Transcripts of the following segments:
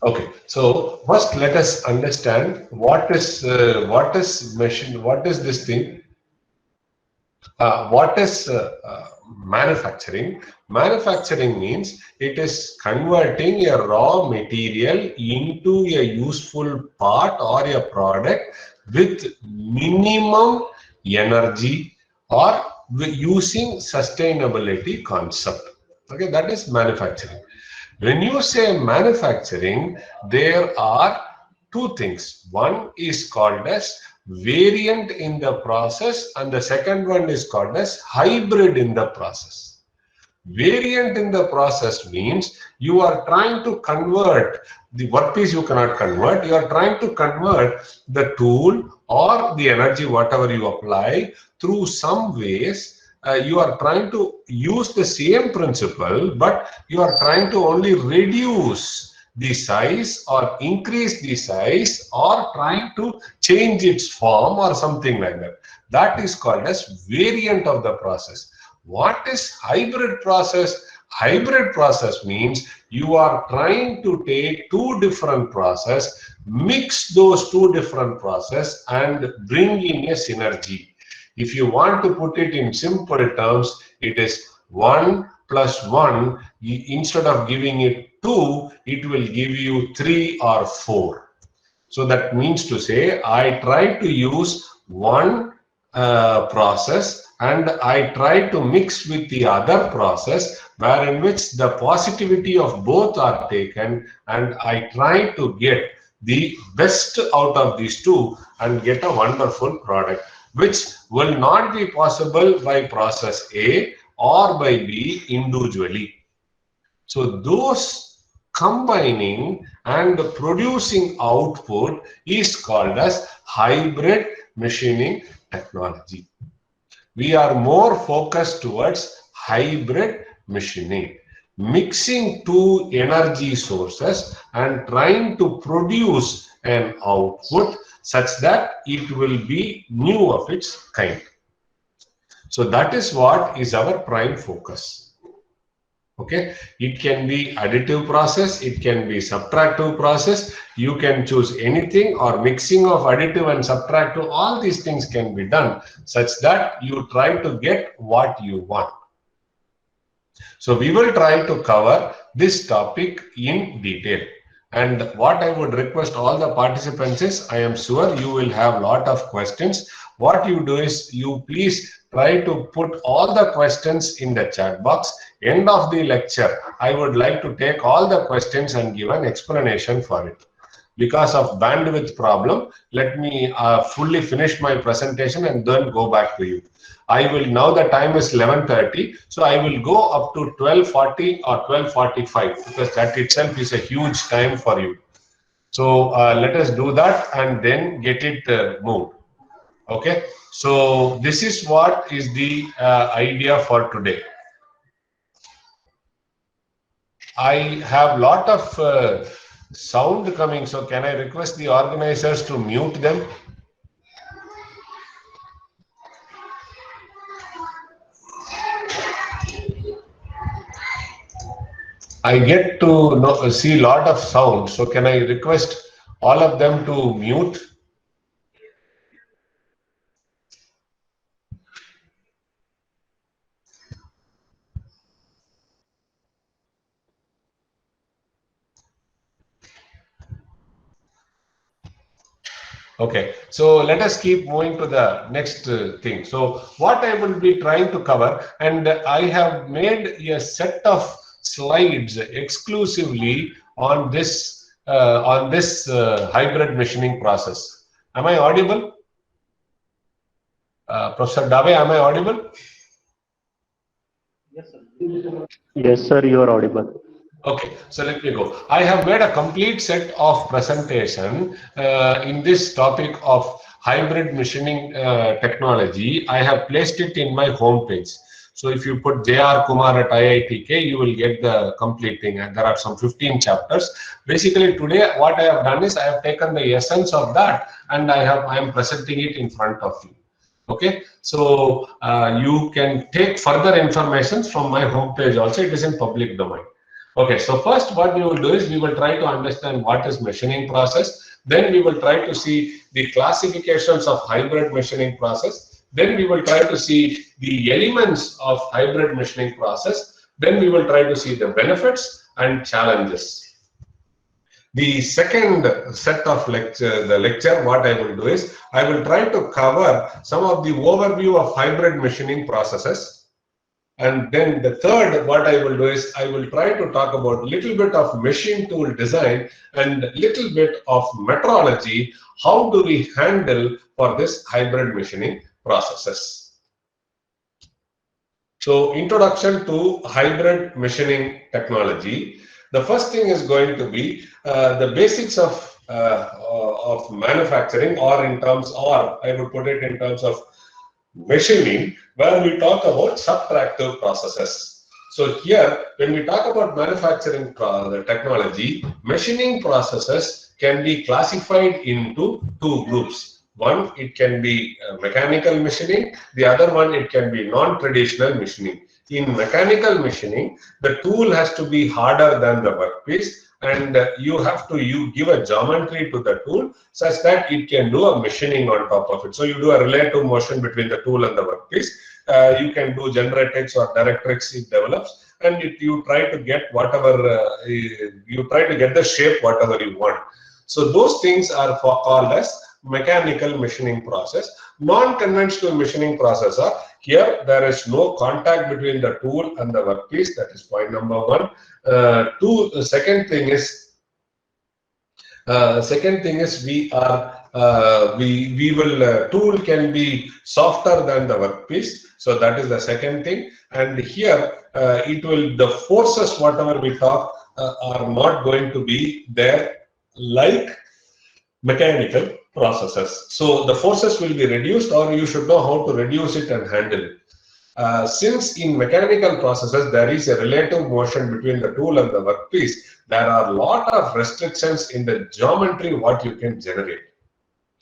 Okay, so first let us understand what is machine, what is this thing, what is manufacturing? Manufacturing means it is converting a raw material into a useful part or a product with minimum energy or using sustainability concept. Okay, that is manufacturing. When you say manufacturing, there are two things. One is called as variant in the process, and the second one is called as hybrid in the process. Variant in the process means you are trying to convert the workpiece you cannot convert. You are trying to convert the tool or the energy, whatever you apply, through some ways. You are trying to use the same principle, but you are trying to only reduce the size or increase the size or trying to change its form or something like that. That is called as variant of the process. What is hybrid process? Hybrid process means you are trying to take two different process, mix those two different process and bring in a synergy. If you want to put it in simple terms, it is 1 plus 1. Instead of giving it 2, it will give you 3 or 4. So that means to say, I try to use one process and I try to mix with the other process, wherein which the positivity of both are taken, and I try to get the best out of these two and get a wonderful product, which will not be possible by process A or by B individually. So those combining and producing output is called as hybrid machining technology. We are more focused towards hybrid machining, mixing two energy sources and trying to produce an output such that it will be new of its kind. So that is what is our prime focus. Okay, it can be additive process, it can be subtractive process. You can choose anything, or mixing of additive and subtractive. All these things can be done such that you try to get what you want. So we will try to cover this topic in detail. And what I would request all the participants is, I am sure you will have a lot of questions. What you do is, you please try to put all the questions in the chat box. End of the lecture, I would like to take all the questions and give an explanation for it. Because of bandwidth problem, let me fully finish my presentation and then go back to you. I will, now the time is 11:30, so I will go up to 12:40 or 12:45, because that itself is a huge time for you. So let us do that and then get it moved. Okay, so this is what is the idea for today. I have lot of sound coming, so can I request the organizers to mute them? I get to see a lot of sound, so can I request all of them to mute? Okay, so let us keep moving to the next thing. So what I will be trying to cover, and I have made a set of slides exclusively on this hybrid machining process. Am I audible? Professor Dave, am I audible? Yes, sir, you are audible. Okay, so let me go. I have made a complete set of presentation in this topic of hybrid machining technology. I have placed it in my home page. So if you put JR Kumar at IITK, you will get the complete thing. And there are some 15 chapters. Basically, today what I have done is I have taken the essence of that and I am presenting it in front of you. Okay, so you can take further information from my home page also. It is in public domain. Okay, so first what we will do is we will try to understand what is machining process. Then we will try to see the classifications of hybrid machining process. Then we will try to see the elements of hybrid machining process. Then we will try to see the benefits and challenges. The second set of lecture, what I will do is I will try to cover some of the overview of hybrid machining processes. And then the third, what I will do is I will try to talk about little bit of machine tool design and little bit of metrology. How do we handle for this hybrid machining processes? So introduction to hybrid machining technology. The first thing is going to be the basics of manufacturing, or in terms, or I would put it in terms of machining, where we talk about subtractive processes. So here, when we talk about manufacturing technology, machining processes can be classified into two groups. One, it can be mechanical machining. The other one, it can be non-traditional machining. In mechanical machining, the tool has to be harder than the workpiece, and you have to give a geometry to the tool such that it can do a machining on top of it. So you do a relative motion between the tool and the workpiece. You can do generatrix or directrix it develops, and you try to get whatever you try to get the shape whatever you want. So those things are called as mechanical machining process. Non-conventional machining process are here there is no contact between the tool and the workpiece. That is point number one. Second thing is tool can be softer than the workpiece. So that is the second thing. And here the forces whatever we talk are not going to be there like mechanical processes. So the forces will be reduced, or you should know how to reduce it and handle it. Since in mechanical processes there is a relative motion between the tool and the workpiece, there are a lot of restrictions in the geometry what you can generate.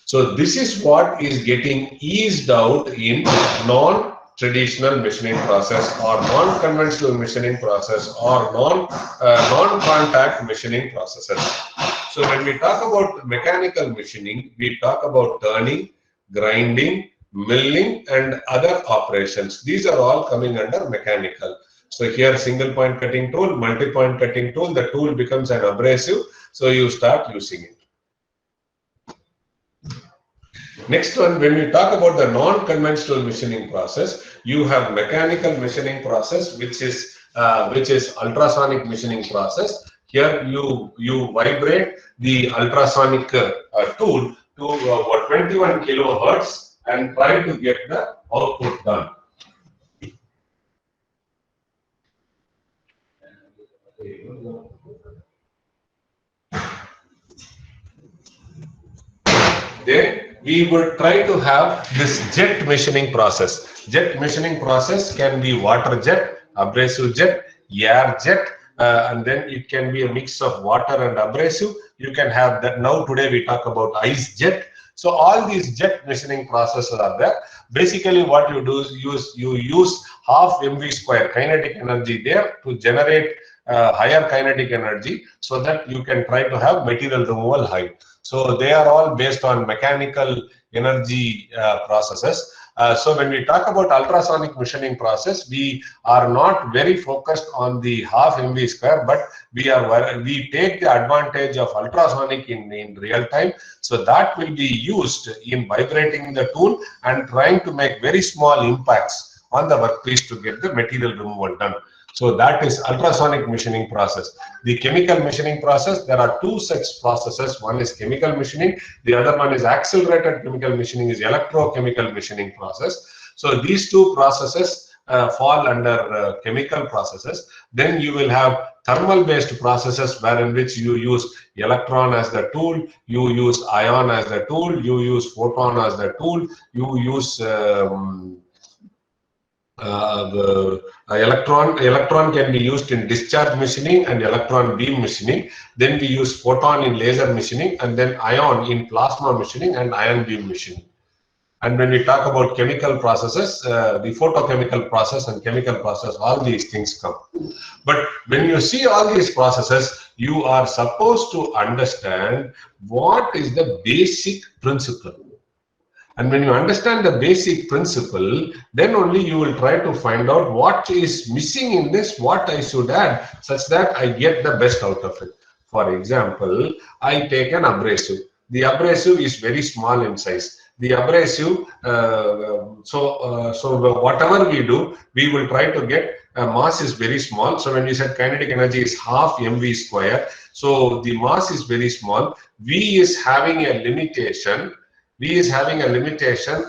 So this is what is getting eased out in non-traditional machining process or non-conventional machining process or non-contact machining processes. So when we talk about mechanical machining, we talk about turning, grinding, milling, and other operations. These are all coming under mechanical. So here single point cutting tool, multi-point cutting tool, the tool becomes an abrasive, so you start using it. Next one, when we talk about the non-conventional machining process, you have mechanical machining process, which is ultrasonic machining process. Here you vibrate the ultrasonic tool to 21 kilohertz and try to get the output done. Then we would try to have this jet machining process. Jet machining process can be water jet, abrasive jet, air jet, and then it can be a mix of water and abrasive. You can have that. Now today we talk about ice jet. So all these jet machining processes are there. Basically what you do is you use half mv square kinetic energy there to generate higher kinetic energy, so that you can try to have material removal high. So they are all based on mechanical energy processes. So when we talk about ultrasonic machining process, we are not very focused on the half mv square, but we take the advantage of ultrasonic in real time. So that will be used in vibrating the tool and trying to make very small impacts on the workpiece to get the material removal done. So that is ultrasonic machining process. The chemical machining process, there are two such processes. One is chemical machining. The other one is accelerated chemical machining, is electrochemical machining process. So these two processes fall under chemical processes. Then you will have thermal based processes, wherein which you use electron as the tool, you use ion as the tool, you use photon as the tool, you use electron can be used in discharge machining and electron beam machining. Then we use photon in laser machining, and then ion in plasma machining and ion beam machining. And when we talk about chemical processes, the photochemical process and chemical process, all these things come. But when you see all these processes, you are supposed to understand what is the basic principle. And when you understand the basic principle, then only you will try to find out what is missing in this, what I should add, such that I get the best out of it. For example, I take an abrasive. The abrasive is very small in size. The abrasive, so whatever we do, we will try to get mass is very small. So when we said kinetic energy is half mv square, so the mass is very small. V is having a limitation. V is having a limitation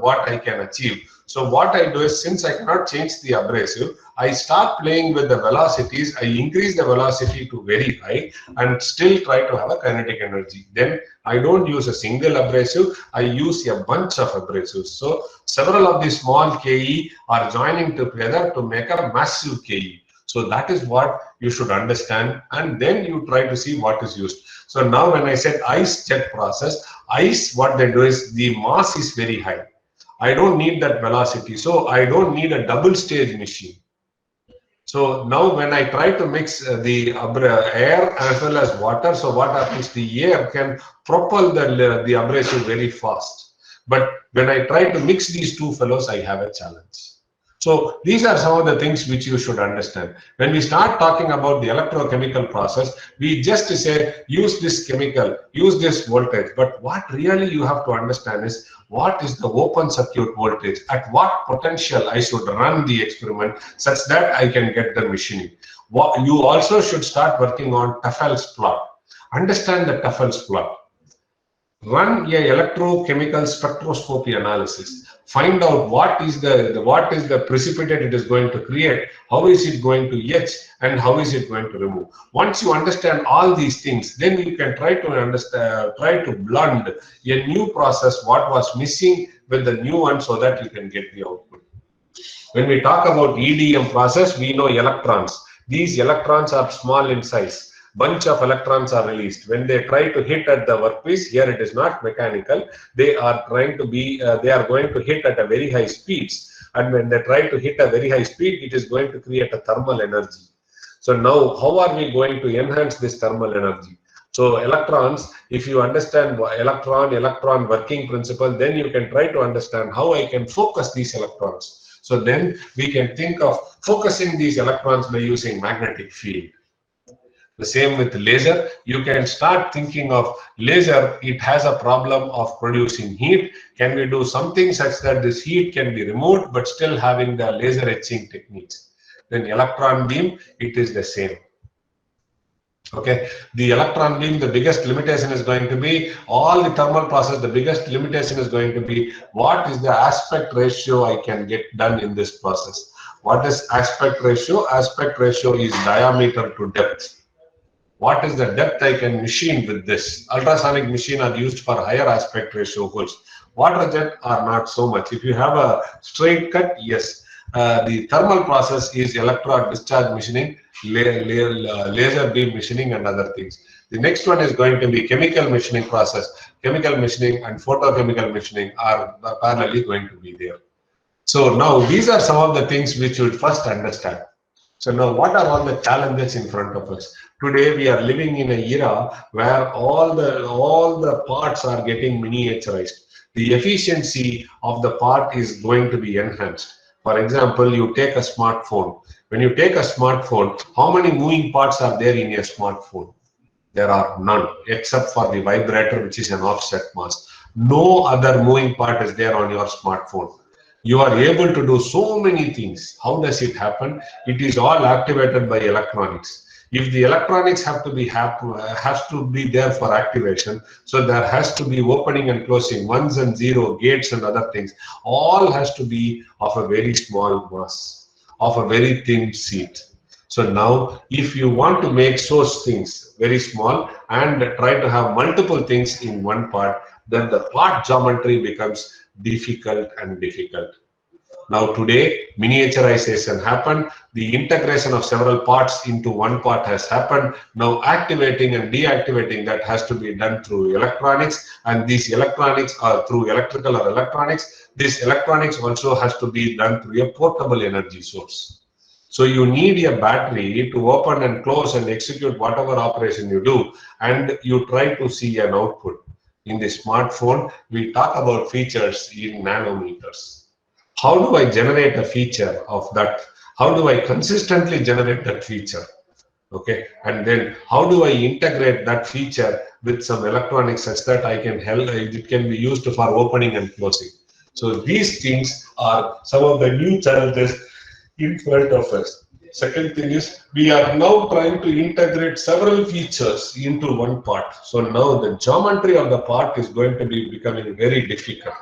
what I can achieve. So what I do is, since I cannot change the abrasive, I start playing with the velocities. I increase the velocity to very high and still try to have a kinetic energy. Then I don't use a single abrasive, I use a bunch of abrasives. So several of these small KE are joining together to make a massive KE. So that is what you should understand, and then you try to see what is used. So now when I said ice jet process, ice, what they do is the mass is very high. I don't need that velocity, so I don't need a double stage machine. So now when I try to mix the air as well as water, so what happens, the air can propel the abrasive very fast. But when I try to mix these two fellows, I have a challenge. So these are some of the things which you should understand. When we start talking about the electrochemical process, we just say use this chemical, use this voltage. But what really you have to understand is what is the open circuit voltage, at what potential I should run the experiment such that I can get the machining. You also should start working on Taffel's plot. Understand the Taffel's plot. Run a electrochemical spectroscopy analysis. Find out what is the precipitate it is going to create, how is it going to etch, and how is it going to remove. Once you understand all these things, then you can try to blend a new process, what was missing with the new one, so that you can get the output. When we talk about EDM process, we know electrons. These electrons are small in size. Bunch of electrons are released. When they try to hit at the workpiece, here it is not mechanical. They are trying to be, they are going to hit at a very high speeds. And when they try to hit a very high speed, it is going to create a thermal energy. So now, how are we going to enhance this thermal energy? So electrons, if you understand electron working principle, then you can try to understand how I can focus these electrons. So then we can think of focusing these electrons by using magnetic field. The same with laser. You can start thinking of laser. It has a problem of producing heat. Can we do something such that this heat can be removed but still having the laser etching techniques? Then electron beam, it is the same. Okay, the electron beam, the biggest limitation is going to be all the thermal process. The biggest limitation is going to be what is the aspect ratio I can get done in this process. What is aspect ratio? Aspect ratio is diameter to depth. What is the depth I can machine with this? Ultrasonic machine are used for higher aspect ratio holes. Water jet are not so much. If you have a straight cut, yes. The thermal process is electrode discharge machining, laser beam machining, and other things. The next one is going to be chemical machining process. Chemical machining and photochemical machining are parallelly going to be there. So now these are some of the things which you should first understand. So now what are all the challenges in front of us? Today we are living in an era where all the parts are getting miniaturized. The efficiency of the part is going to be enhanced. For example, you take a smartphone. When you take a smartphone, how many moving parts are there in a smartphone? There are none, except for the vibrator, which is an offset mask. No other moving part is there on your smartphone. You are able to do so many things. How does it happen? It is all activated by electronics. If the electronics has to be there for activation, so there has to be opening and closing, ones and zero, gates and other things. All has to be of a very small mass, of a very thin sheet. So now, if you want to make those things very small and try to have multiple things in one part, then the part geometry becomes difficult and difficult. Now today, miniaturization happened. The integration of several parts into one part has happened. Now activating and deactivating that has to be done through electronics, and these electronics are through electrical or electronics. This electronics also has to be done through a portable energy source. So you need a battery to open and close and execute whatever operation you do, and you try to see an output. In the smartphone, we talk about features in nanometers. How do I generate a feature of that? How do I consistently generate that feature? Okay, and then how do I integrate that feature with some electronics such that I can help it can be used for opening and closing. So these things are some of the new challenges in front of us. Second thing is we are now trying to integrate several features into one part. So now the geometry of the part is going to be becoming very difficult.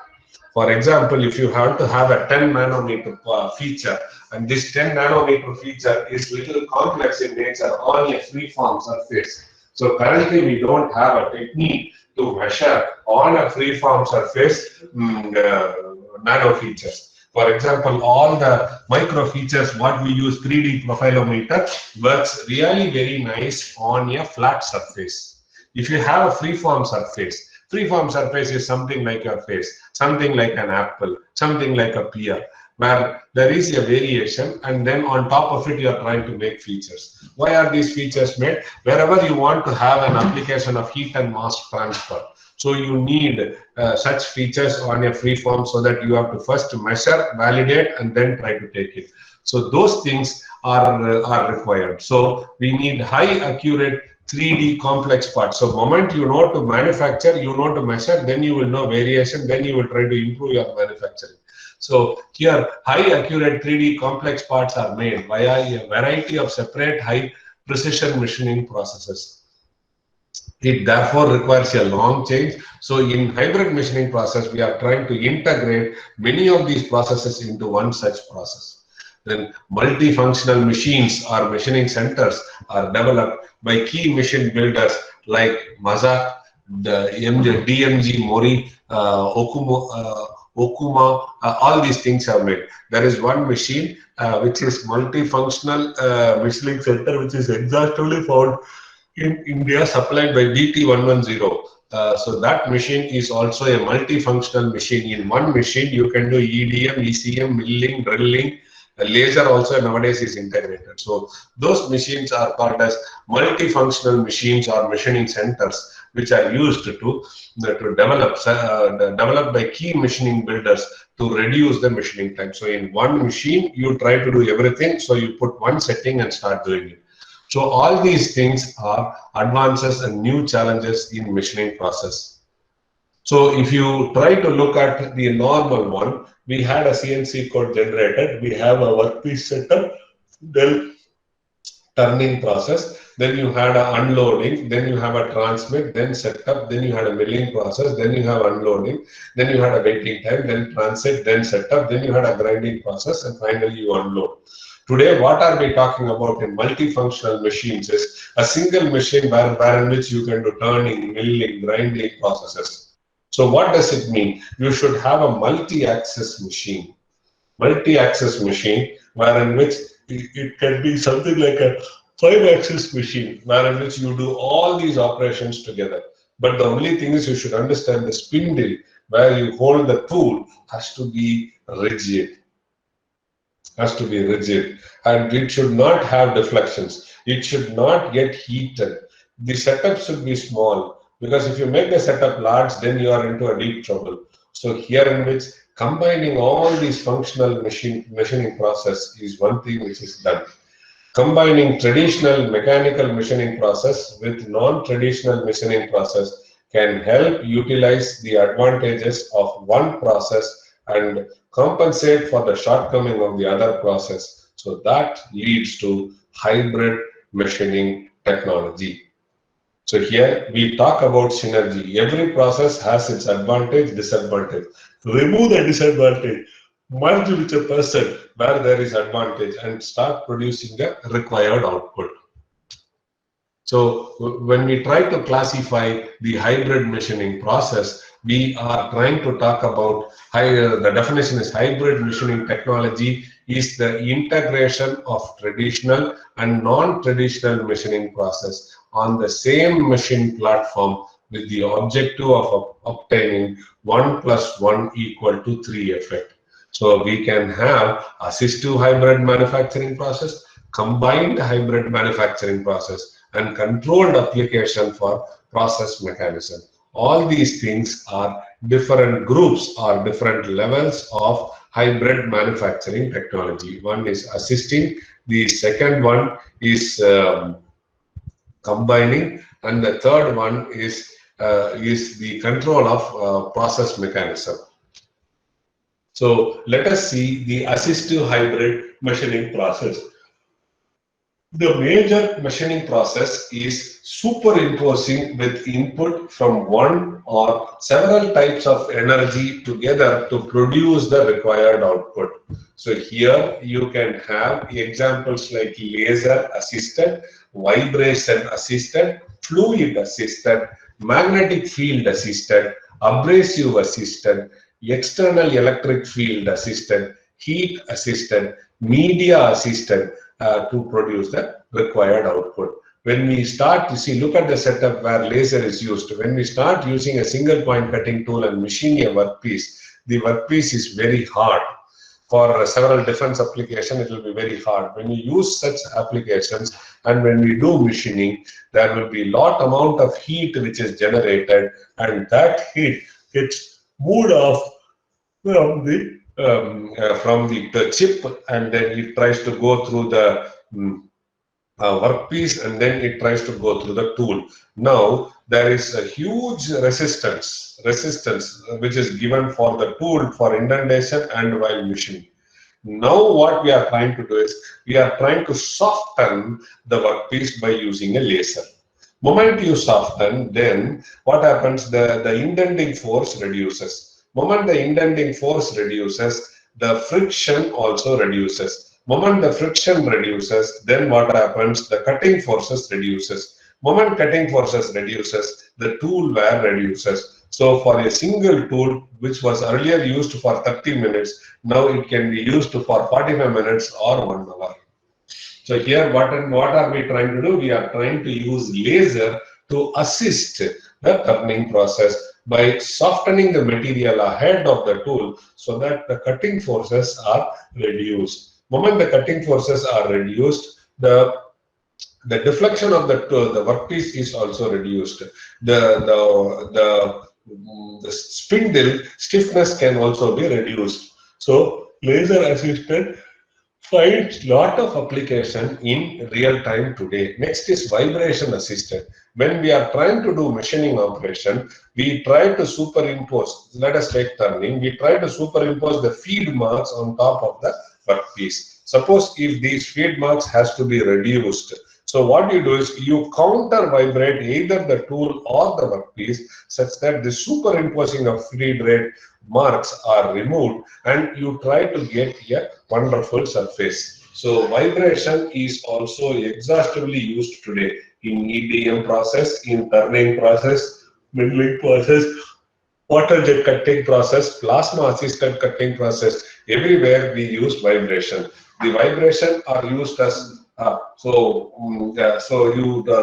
For example, if you have to have a 10 nanometer feature, and this 10 nanometer feature is little complex in nature on a free-form surface. So currently we don't have a technique to measure on a free-form surface nano features. For example, all the micro features, what we use 3D profilometer, works really very nice on a flat surface. If you have a free-form surface is something like your face, something like an apple, something like a pear, where there is a variation, and then on top of it you are trying to make features. Why are these features made? Wherever you want to have an application of heat and mass transfer. So you need such features on a free form so that you have to first measure, validate, and then try to take it. So those things are required. So we need high accurate 3D complex parts. So moment you know to manufacture, you know to measure, then you will know variation, then you will try to improve your manufacturing. So here high accurate 3D complex parts are made via a variety of separate high precision machining processes. It therefore requires a long change. So in hybrid machining process, we are trying to integrate many of these processes into one such process. Then multifunctional machines or machining centers are developed by key machine builders like Mazak, the DMG, Mori, Okuma, all these things are made. There is one machine which is multifunctional machining center, which is exhaustively found in India, supplied by DT110. So that machine is also a multifunctional machine. In one machine, you can do EDM, ECM, milling, drilling. Laser also nowadays is integrated. So those machines are called as multifunctional machines or machining centers, which are used to develop by key machining builders to reduce the machining time. So in one machine, you try to do everything. So you put one setting and start doing it. So all these things are advances and new challenges in machining process. So if you try to look at the normal one, we had a CNC code generated, we have a workpiece setup, then turning process, then you had a unloading, then you have a transmit, then setup, then you had a milling process, then you have unloading, then you had a waiting time, then transit, then setup, then you had a grinding process, and finally you unload. Today, what are we talking about in multifunctional machines is a single machine in which you can do turning, milling, grinding processes. So what does it mean? You should have a multi-axis machine. Multi-axis machine wherein which it can be something like a 5-axis machine wherein which you do all these operations together. But the only thing is you should understand the spindle where you hold the tool has to be rigid. And it should not have deflections. It should not get heated. The setup should be small, because if you make the setup large, then you are into a deep trouble. So here in which combining all these functional machining process is one thing which is done. Combining traditional mechanical machining process with non-traditional machining process can help utilize the advantages of one process and compensate for the shortcoming of the other process. So that leads to hybrid machining technology. So here we talk about synergy. Every process has its advantage, disadvantage. Remove the disadvantage, merge with a person where there is advantage, and start producing the required output. So when we try to classify the hybrid machining process, we are trying to talk about the definition is hybrid machining technology is the integration of traditional and non-traditional machining process on the same machine platform with the objective of obtaining 1 + 1 = 3 effect. So we can have assistive hybrid manufacturing process, combined hybrid manufacturing process, and controlled application for process mechanism. All these things are different groups or different levels of hybrid manufacturing technology. One is assisting, the second one is combining, and the third one is the control of process mechanism. So let us see the assistive hybrid machining process. The major machining process is superimposing with input from one or several types of energy together to produce the required output. So here you can have examples like laser assisted, vibration assisted, fluid assisted, magnetic field assisted, abrasive assisted, external electric field assisted, heat assisted, media assisted to produce the required output. When we start, you see, look at the setup where laser is used. When we start using a single point cutting tool and machining a workpiece, the workpiece is very hard. For several defense applications, it will be very hard. When you use such applications and when we do machining, there will be lot amount of heat which is generated, and that heat gets moved off from the chip, and then it tries to go through the workpiece, and then it tries to go through the tool. Now there is a huge resistance which is given for the tool for indentation and while machining. Now what we are trying to do is we are trying to soften the workpiece by using a laser. Moment you soften, then what happens? The indenting force reduces. Moment the indenting force reduces, the friction also reduces. Moment the friction reduces, then what happens? The cutting forces reduces. Moment cutting forces reduces, the tool wear reduces. So for a single tool which was earlier used for 30 minutes, now it can be used for 45 minutes or 1 hour. So here what are we trying to do? We are trying to use laser to assist the turning process by softening the material ahead of the tool so that the cutting forces are reduced. Moment the cutting forces are reduced, the deflection of the workpiece is also reduced. The spindle stiffness can also be reduced. So laser assisted finds lot of application in real time today. Next is vibration assisted. When we are trying to do machining operation, we try to superimpose, let us take turning, we try to superimpose the feed marks on top of the workpiece. Suppose if these feed marks has to be reduced, so what you do is you counter vibrate either the tool or the workpiece such that the superimposing of feed rate marks are removed and you try to get a wonderful surface. So vibration is also exhaustively used today in EDM process, in turning process, milling process, water jet cutting process, plasma assisted cutting process. Everywhere we use vibration. The vibration are used as the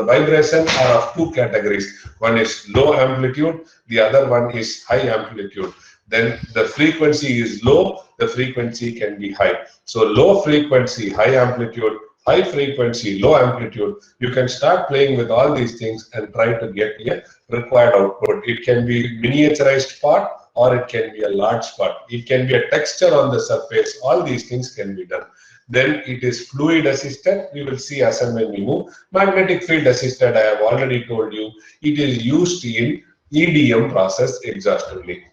vibration are of two categories. One is low amplitude, the other one is high amplitude. Then the frequency is low, the frequency can be high. So low frequency, high amplitude, high frequency, low amplitude. You can start playing with all these things and try to get a required output. It can be miniaturized part or it can be a large part. It can be a texture on the surface. All these things can be done. Then it is fluid assisted. We will see as and when we move. Magnetic field assisted, I have already told you, it is used in EDM process exhaustively.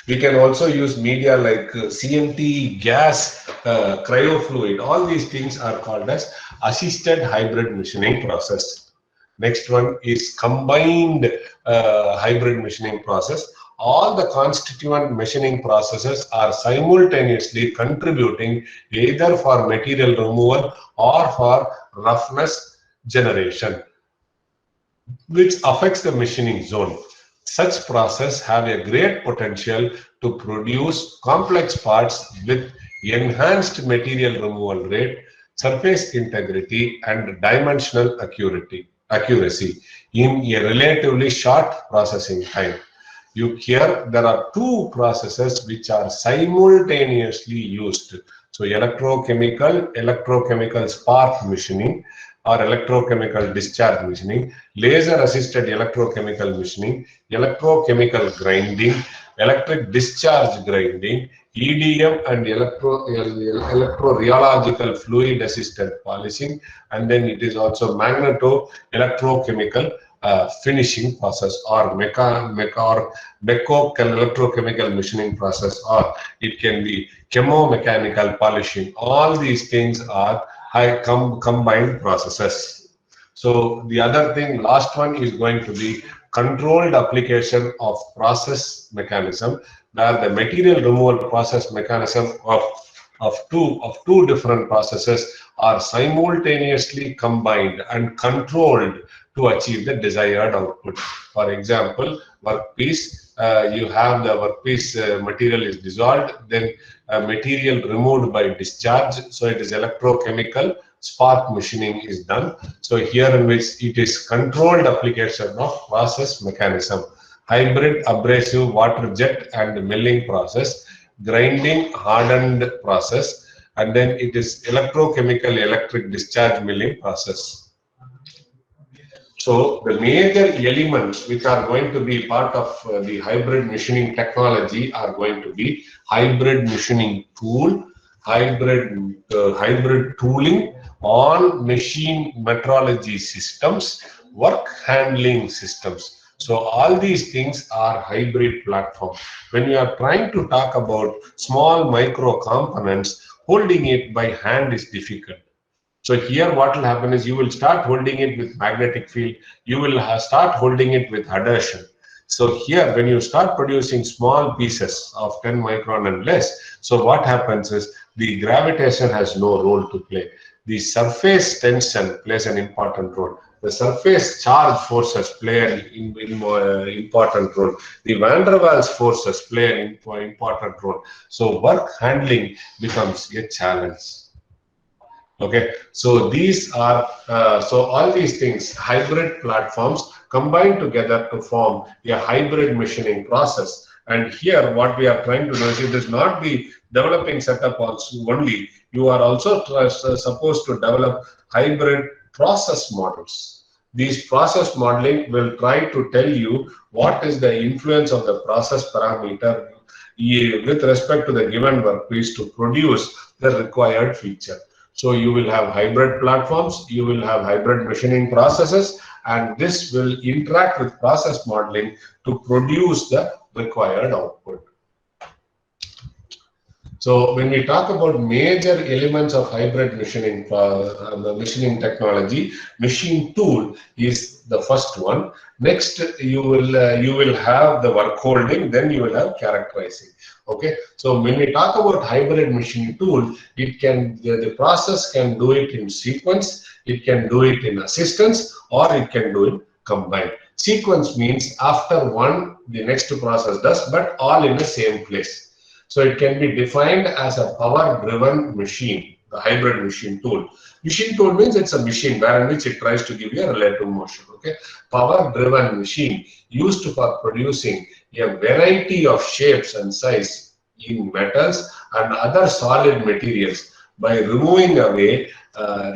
We can also use media like CNT, gas, cryofluid. All these things are called as assisted hybrid machining process. Next one is combined hybrid machining process. All the constituent machining processes are simultaneously contributing either for material removal or for roughness generation, which affects the machining zone. Such process have a great potential to produce complex parts with enhanced material removal rate, surface integrity, and dimensional accuracy in a relatively short processing time. Here there are two processes which are simultaneously used. So electrochemical spark machining or electrochemical discharge machining, laser assisted electrochemical machining, electrochemical grinding, electric discharge grinding, EDM and electrorheological fluid assisted polishing, and then it is also magneto electrochemical finishing process, or mecho electrochemical machining process, or it can be chemomechanical polishing. All these things are combined processes. So the other thing, last one, is going to be controlled application of process mechanism, where the material removal process mechanism of two different processes are simultaneously combined and controlled to achieve the desired output. For example, workpiece, you have the workpiece material is dissolved, then material removed by discharge, so it is electrochemical spark machining is done. So here in which it is controlled application of process mechanism, hybrid abrasive water jet and milling process, grinding hardened process, and then it is electrochemical electric discharge milling process. So the major elements which are going to be part of the hybrid machining technology are going to be hybrid machining tool, hybrid tooling, on machine metrology systems, work handling systems. So all these things are hybrid platform. When you are trying to talk about small micro components, holding it by hand is difficult. So here what will happen is you will start holding it with magnetic field, you will start holding it with adhesion. So here when you start producing small pieces of 10 micron and less, so what happens is the gravitation has no role to play. The surface tension plays an important role. The surface charge forces play an important role. The van der Waals forces play an important role. So work handling becomes a challenge. Okay, so these are so all these things, hybrid platforms, combine together to form a hybrid machining process. And here what we are trying to do is, it is not the developing setup also only, you are also supposed to develop hybrid process models. These process modeling will try to tell you what is the influence of the process parameter with respect to the given workpiece to produce the required feature. So you will have hybrid platforms, you will have hybrid machining processes, and this will interact with process modeling to produce the required output. So when we talk about major elements of hybrid machining, machining technology, machine tool is the first one. Next, you will have the work holding, then you will have characterizing. Okay, so when we talk about hybrid machining tool, it can the process can do it in sequence, it can do it in assistance, or it can do it combined. Sequence means after one, the next process does, but all in the same place. So it can be defined as a power-driven machine, the hybrid machine tool. Machine tool means it's a machine where in which it tries to give you a relative motion. Okay, power-driven machine used for producing a variety of shapes and size in metals and other solid materials by removing away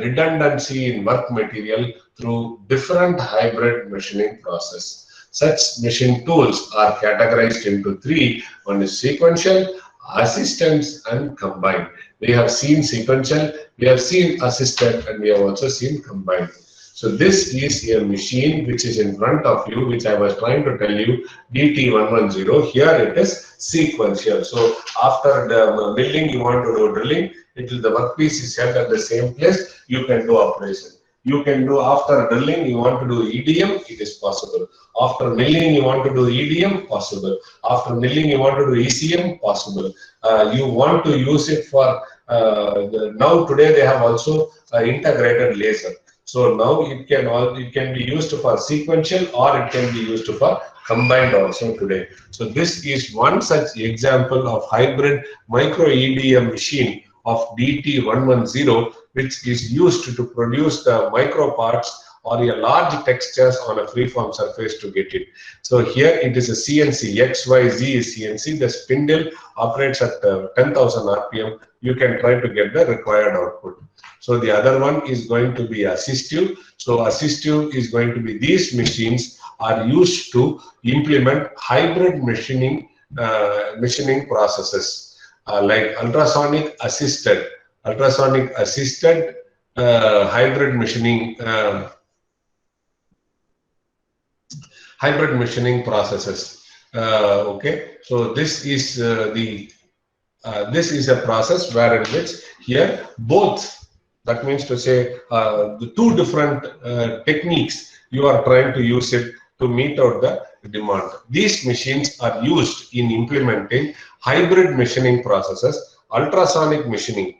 redundancy in work material through different hybrid machining process. Such machine tools are categorized into three. One is sequential, assistance, and combined. We have seen sequential, we have seen assisted, and we have also seen combined. So this is a machine which is in front of you, which I was trying to tell you, DT110. Here it is sequential. So after the milling, you want to do drilling, the workpiece is held at the same place, you can do operation. You can do after drilling, you want to do EDM, it is possible. After milling, you want to do EDM, possible. After milling, you want to do ECM, possible. You want to use it for, now today they have also integrated laser. So now it can be used for sequential or it can be used for combined also today. So this is one such example of hybrid micro EDM machine of DT110, which is used to produce the micro parts or a large textures on a freeform surface to get it. So here it is a CNC, XYZ is CNC. The spindle operates at 10,000 RPM. You can try to get the required output. So the other one is going to be assistive. So assistive is going to be these machines are used to implement hybrid machining processes like ultrasonic assisted hybrid machining processes. Okay, so this is this is a process where in which here both, that means to say the two different techniques you are trying to use it to meet out the demand. These machines are used in implementing hybrid machining processes. Ultrasonic machining.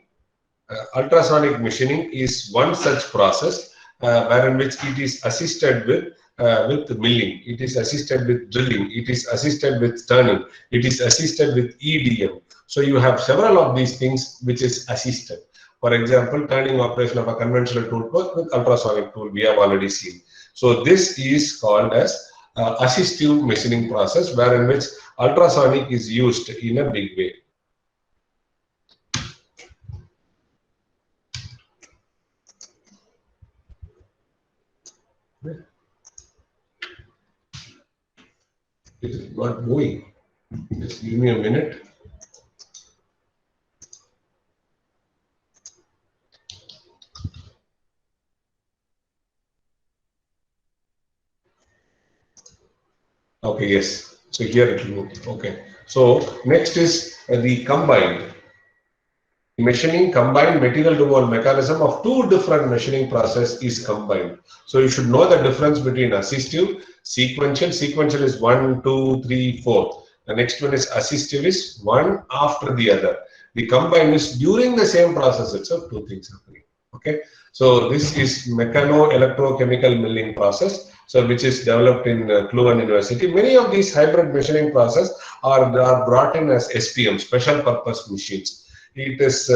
Ultrasonic machining is one such process wherein which it is assisted with milling, it is assisted with drilling, it is assisted with turning, it is assisted with EDM. So you have several of these things which is assisted. For example, turning operation of a conventional tool with ultrasonic tool we have already seen. So this is called as assistive machining process, wherein which ultrasonic is used in a big way. It is not moving. Just give me a minute. Okay, yes. So here it will move. Okay. So next is the combined machining. Combined material removal mechanism of two different machining process is combined. So you should know the difference between assistive, sequential. Sequential is 1, 2, 3, 4. The next one is assistive, is one after the other. The combined is during the same process itself, two things happening. Okay. So this is mechano-electrochemical milling process. So which is developed in Leuven University. Many of these hybrid machining process are brought in as SPM, special purpose machines. It is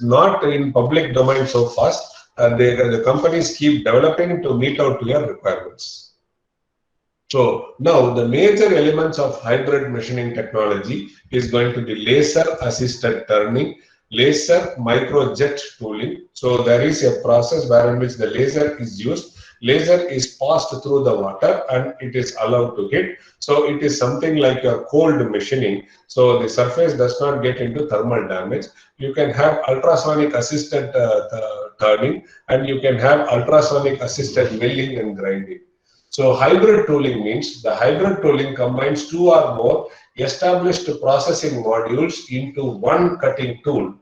not in public domain so fast. The companies keep developing to meet out their requirements. So now the major elements of hybrid machining technology is going to be laser assisted turning, laser microjet tooling. So there is a process wherein which the laser is used. Laser is passed through the water and it is allowed to hit. So it is something like a cold machining. So the surface does not get into thermal damage. You can have ultrasonic assisted turning and you can have ultrasonic assisted milling and grinding. So hybrid tooling means the hybrid tooling combines two or more established processing modules into one cutting tool,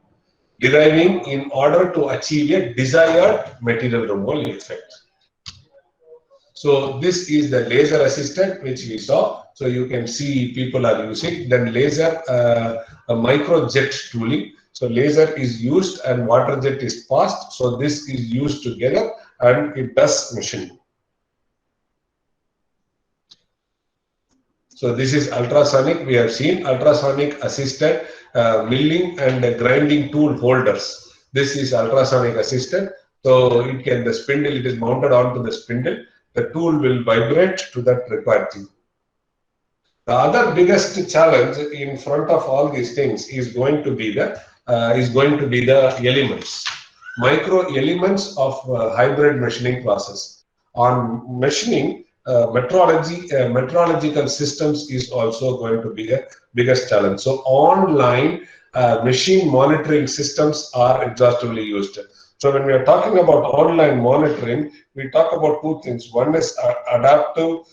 deriving in order to achieve a desired material removal effect. So this is the laser assisted which we saw. So you can see people are using. Then laser microjet tooling. So laser is used and water jet is passed. So this is used together and it does machining. So this is ultrasonic. We have seen ultrasonic assisted milling and grinding tool holders. This is ultrasonic assisted. So it can, the spindle, it is mounted onto the spindle. The tool will vibrate to that required thing. The other biggest challenge in front of all these things is going to be the elements, micro elements of hybrid machining process. On machining, metrological systems is also going to be the biggest challenge. So online machine monitoring systems are exhaustively used. So when we are talking about online monitoring, we talk about two things. One is adaptive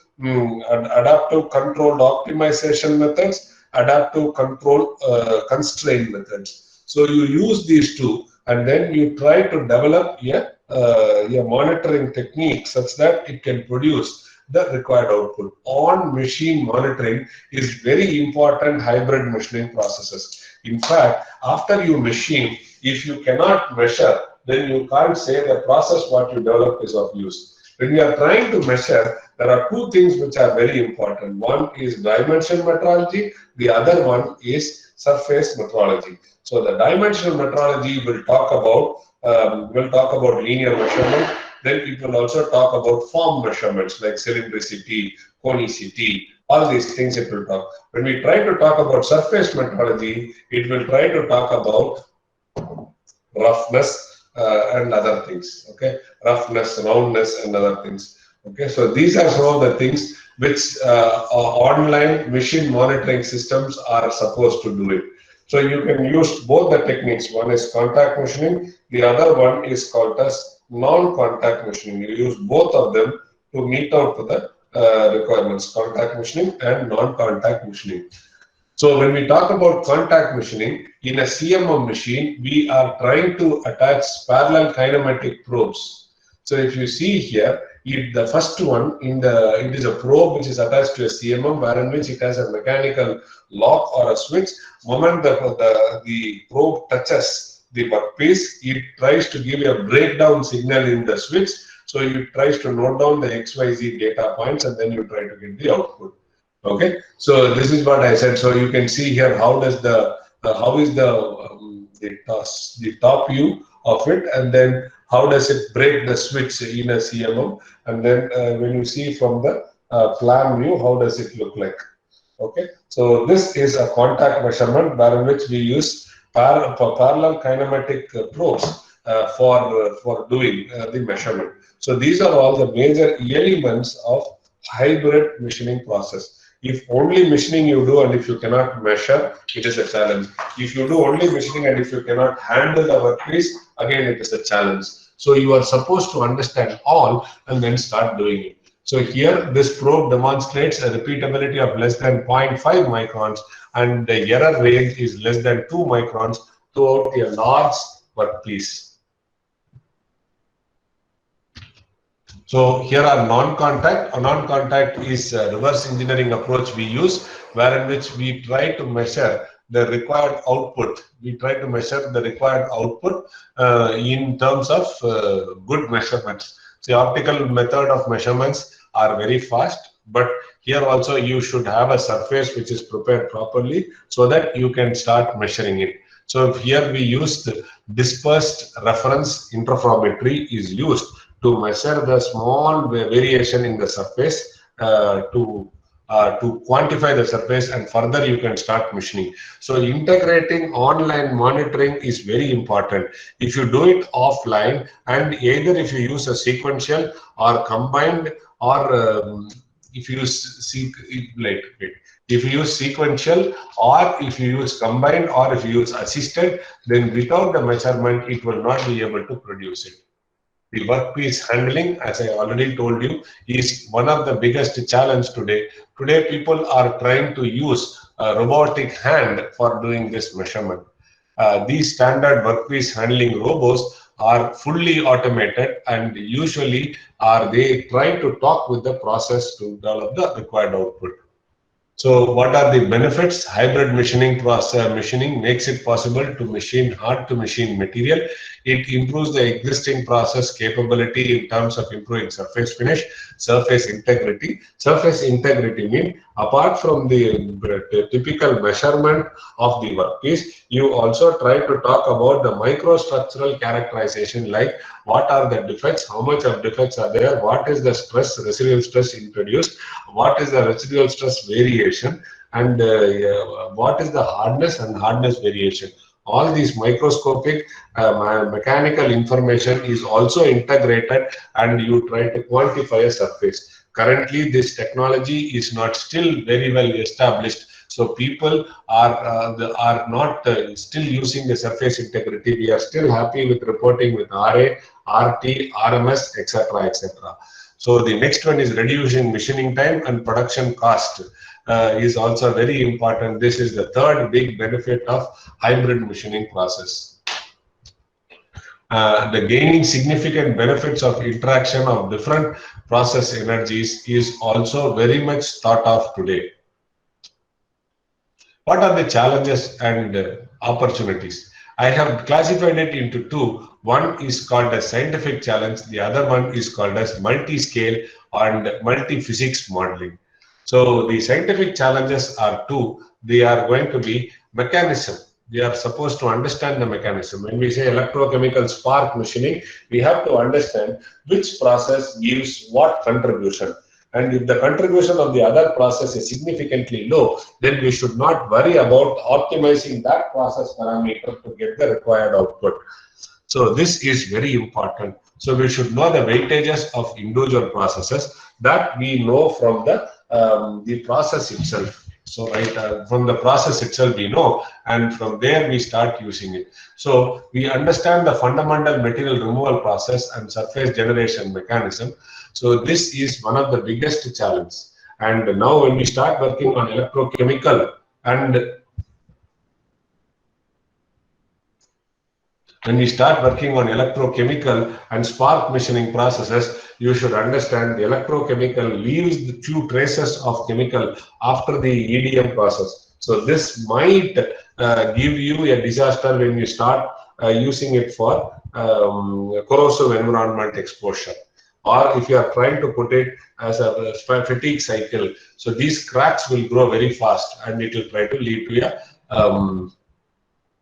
controlled optimization methods, adaptive control constraint methods. So you use these two and then you try to develop a monitoring technique such that it can produce the required output. On machine monitoring is very important hybrid machining processes. In fact, after you machine, if you cannot measure then you can't say the process what you developed is of use. When we are trying to measure, there are two things which are very important. One is dimension metrology, the other one is surface metrology. So the dimensional metrology will talk about linear measurement. Then it will also talk about form measurements like cylindricity, conicity, all these things it will talk. When we try to talk about surface metrology, it will try to talk about roughness and other things. Okay, roughness, roundness, and other things. Okay, so these are some of the things which online machine monitoring systems are supposed to do it. So you can use both the techniques. One is contact machining, the other one is called as non-contact machining. You use both of them to meet out to the requirements, contact machining and non-contact machining. So when we talk about contact machining, in a CMM machine, we are trying to attach parallel kinematic probes. So if you see here, the first one it is a probe which is attached to a CMM, wherein which it has a mechanical lock or a switch. Moment the probe touches the workpiece, it tries to give a breakdown signal in the switch. So it tries to note down the XYZ data points, and then you try to get the output. Okay, so this is what I said. So you can see here how does how is the top view of it, and then how does it break the switch in a CMM, and then when you see from the plan view, how does it look like? Okay, so this is a contact measurement by which we use parallel kinematic probes for doing the measurement. So these are all the major elements of hybrid machining process. If only machining you do and if you cannot measure, it is a challenge. If you do only machining and if you cannot handle the workpiece, again it is a challenge. So you are supposed to understand all and then start doing it. So here this probe demonstrates a repeatability of less than 0.5 microns and the error range is less than 2 microns throughout a large workpiece. So here are non-contact. A non-contact is a reverse engineering approach we use, wherein which we try to measure the required output. We try to measure the required output in terms of good measurements. The optical method of measurements are very fast, but here also you should have a surface which is prepared properly so that you can start measuring it. So here we use the dispersed reference interferometry is used to measure the small variation in the surface to quantify the surface, and further you can start machining. So integrating online monitoring is very important. If you do it offline, and either if you use a sequential or combined, or if you use sequential, or if you use combined, or if you use assisted, then without the measurement it will not be able to produce it. The workpiece handling, as I already told you, is one of the biggest challenge today. Today, people are trying to use a robotic hand for doing this measurement. These standard workpiece handling robots are fully automated, and usually they try to talk with the process to develop the required output. So what are the benefits? Hybrid machining makes it possible to machine hard to machine material. It improves the existing process capability in terms of improving surface finish, surface integrity. Surface integrity means apart from the typical measurement of the workpiece, you also try to talk about the microstructural characterization, like what are the defects, how much of defects are there, what is the stress, residual stress introduced, what is the residual stress variation, and what is the hardness and hardness variation. All these microscopic mechanical information is also integrated, and you try to quantify a surface. Currently, this technology is not still very well established. So people are not still using the surface integrity. We are still happy with reporting with RA, RT, RMS, etc., etc. So the next one is reducing machining time and production cost. Is also very important. This is the third big benefit of hybrid machining process. The gaining significant benefits of interaction of different process energies is also very much thought of today. What are the challenges and opportunities? I have classified it into two. One is called as scientific challenge. The other one is called as multi-scale and multi-physics modeling. So the scientific challenges are two. They are going to be mechanism. We are supposed to understand the mechanism. When we say electrochemical spark machining, we have to understand which process gives what contribution. And if the contribution of the other process is significantly low, then we should not worry about optimizing that process parameter to get the required output. So this is very important. So we should know the weightages of individual processes that we know from the process itself. So right from the process itself we know, and from there we start using it. So we understand the fundamental material removal process and surface generation mechanism. So this is one of the biggest challenges. And now when we start working on electrochemical and when we start working on electrochemical and spark machining processes, you should understand the electrochemical leaves the few traces of chemical after the EDM process. So this might give you a disaster when you start using it for corrosive environment exposure. Or if you are trying to put it as a fatigue cycle, so these cracks will grow very fast and it will try to lead to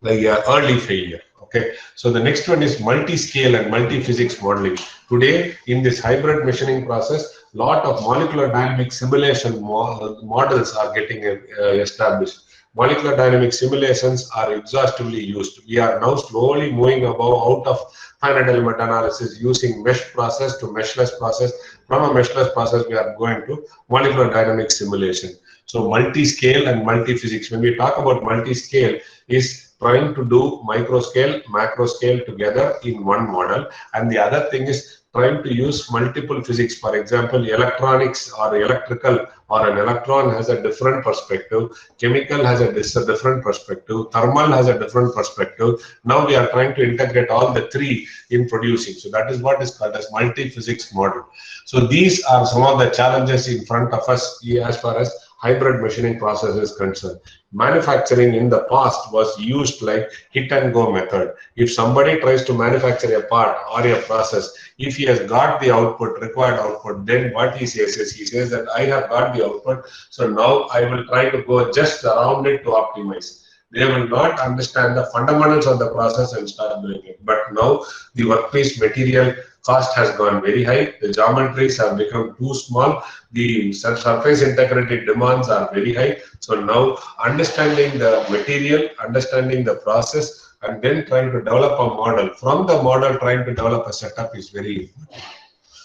a early failure. Okay, so the next one is multi-scale and multi-physics modeling. Today, in this hybrid machining process, lot of molecular dynamic simulation models are getting established. Molecular dynamic simulations are exhaustively used. We are now slowly moving out of finite element analysis using mesh process to meshless process. From a meshless process, we are going to molecular dynamic simulation. So multi-scale and multi-physics. When we talk about multi-scale, is trying to do micro scale, macro scale together in one model, and the other thing is trying to use multiple physics. For example, electronics or electrical or an electron has a different perspective, chemical has a different perspective, thermal has a different perspective. Now we are trying to integrate all the three in producing. So that is what is called as multi-physics model. So these are some of the challenges in front of us as far as hybrid machining process is concerned. Manufacturing in the past was used like hit and go method. If somebody tries to manufacture a part or a process, if he has got the output, required output, then what he says is, he says that I have got the output, so now I will try to go just around it to optimize. They will not understand the fundamentals of the process and start doing it. But now the workpiece material cost has gone very high, the geometries have become too small, the surface integrity demands are very high. So now understanding the material, understanding the process, and then trying to develop a model. From the model, trying to develop a setup is very important.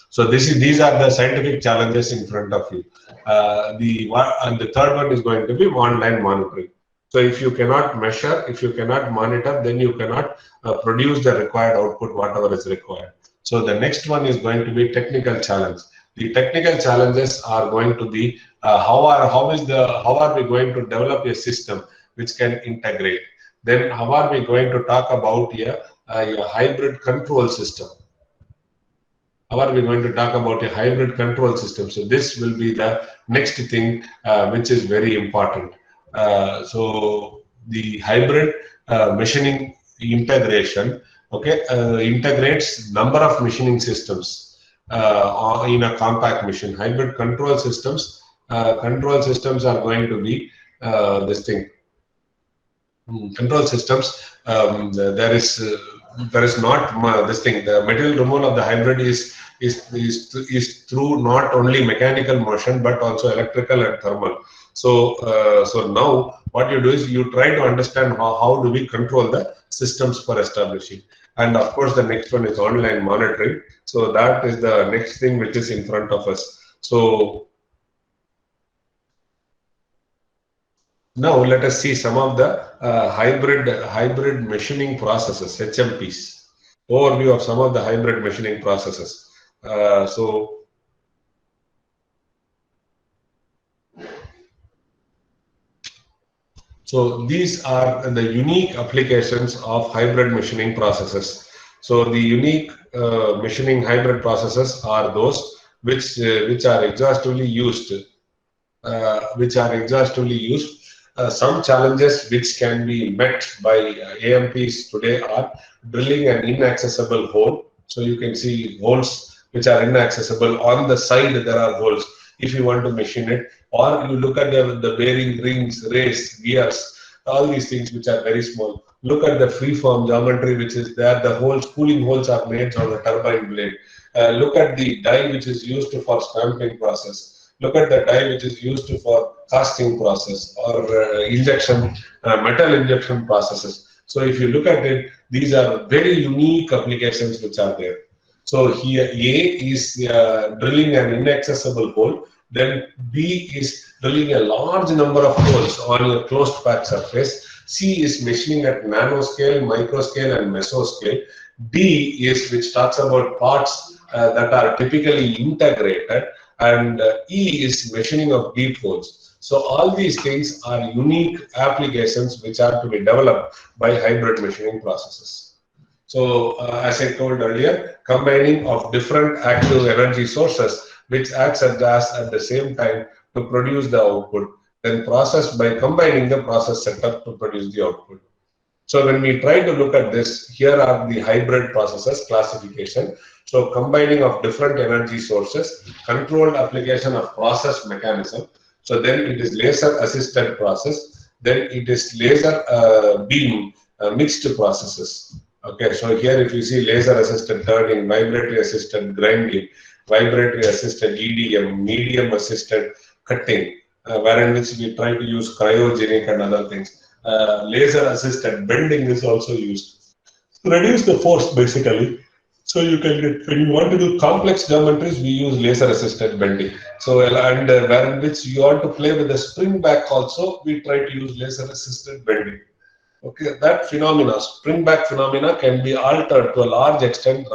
So these are the scientific challenges in front of you. The third one is going to be online monitoring. So if you cannot measure, if you cannot monitor, then you cannot produce the required output, whatever is required. So the next one is going to be technical challenge. The technical challenges are going to be how are we going to develop a system which can integrate. Then how are we going to talk about a hybrid control system? How are we going to talk about a hybrid control system? So this will be the next thing which is very important. So the hybrid machining integration, okay, integrates number of machining systems in a compact machine. Hybrid control systems are going to be this thing. Control systems. There is not this thing. The material removal of the hybrid is through not only mechanical motion but also electrical and thermal. So now what you do is you try to understand how do we control the systems for establishing. And of course, the next one is online monitoring. So that is the next thing which is in front of us. So now let us see some of the hybrid machining processes, HMPs. Overview of some of the hybrid machining processes. So these are the unique applications of hybrid machining processes. So the unique machining hybrid processes are those which are exhaustively used. Some challenges which can be met by AMPs today are drilling an inaccessible hole. So you can see holes which are inaccessible. On the side there are holes if you want to machine it, or you look at the bearing rings, race, gears, all these things which are very small. Look at the free-form geometry which is there. The holes, cooling holes are made on the turbine blade. Look at the die which is used for stamping process. Look at the die which is used for casting process or injection, metal injection processes. So if you look at it, these are very unique applications which are there. So here A is drilling an inaccessible hole, then B is drilling a large number of holes on a closed pack surface. C is machining at nanoscale, microscale and mesoscale. D is which talks about parts that are typically integrated, and E is machining of deep holes. So all these things are unique applications which are to be developed by hybrid machining processes. So as I told earlier, combining of different active energy sources which acts as gas at the same time to produce the output, then processed by combining the process setup to produce the output. So when we try to look at this, here are the hybrid processes classification. So combining of different energy sources, controlled application of process mechanism. So then it is laser assisted process. Then it is laser beam mixed processes. Okay, so here if you see laser assisted turning, vibratory assisted grinding, vibratory assisted EDM, medium assisted cutting, wherein which we try to use cryogenic and other things. Laser assisted bending is also used to reduce the force basically. So you can get, when you want to do complex geometries, we use laser assisted bending. So and wherein which you want to play with the spring back also, we try to use laser assisted bending. Okay, that phenomena, spring back phenomena, can be altered to a large extent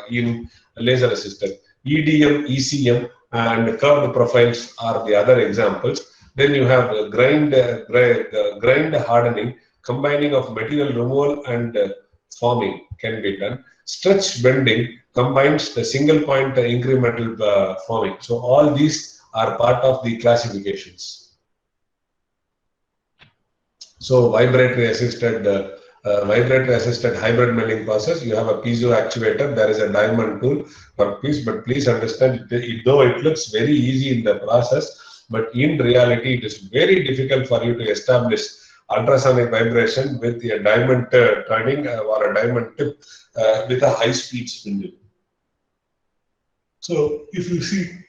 in laser assisted. EDM, ECM, and curved profiles are the other examples. Then you have grind hardening, combining of material removal and forming can be done. Stretch bending combines the single point incremental forming. So all these are part of the classifications. So vibratory assisted hybrid milling process, you have a piezo actuator, there is a diamond tool workpiece, but please understand, though it looks very easy in the process, but in reality it is very difficult for you to establish ultrasonic vibration with a diamond turning or a diamond tip with a high speed spindle. So if you see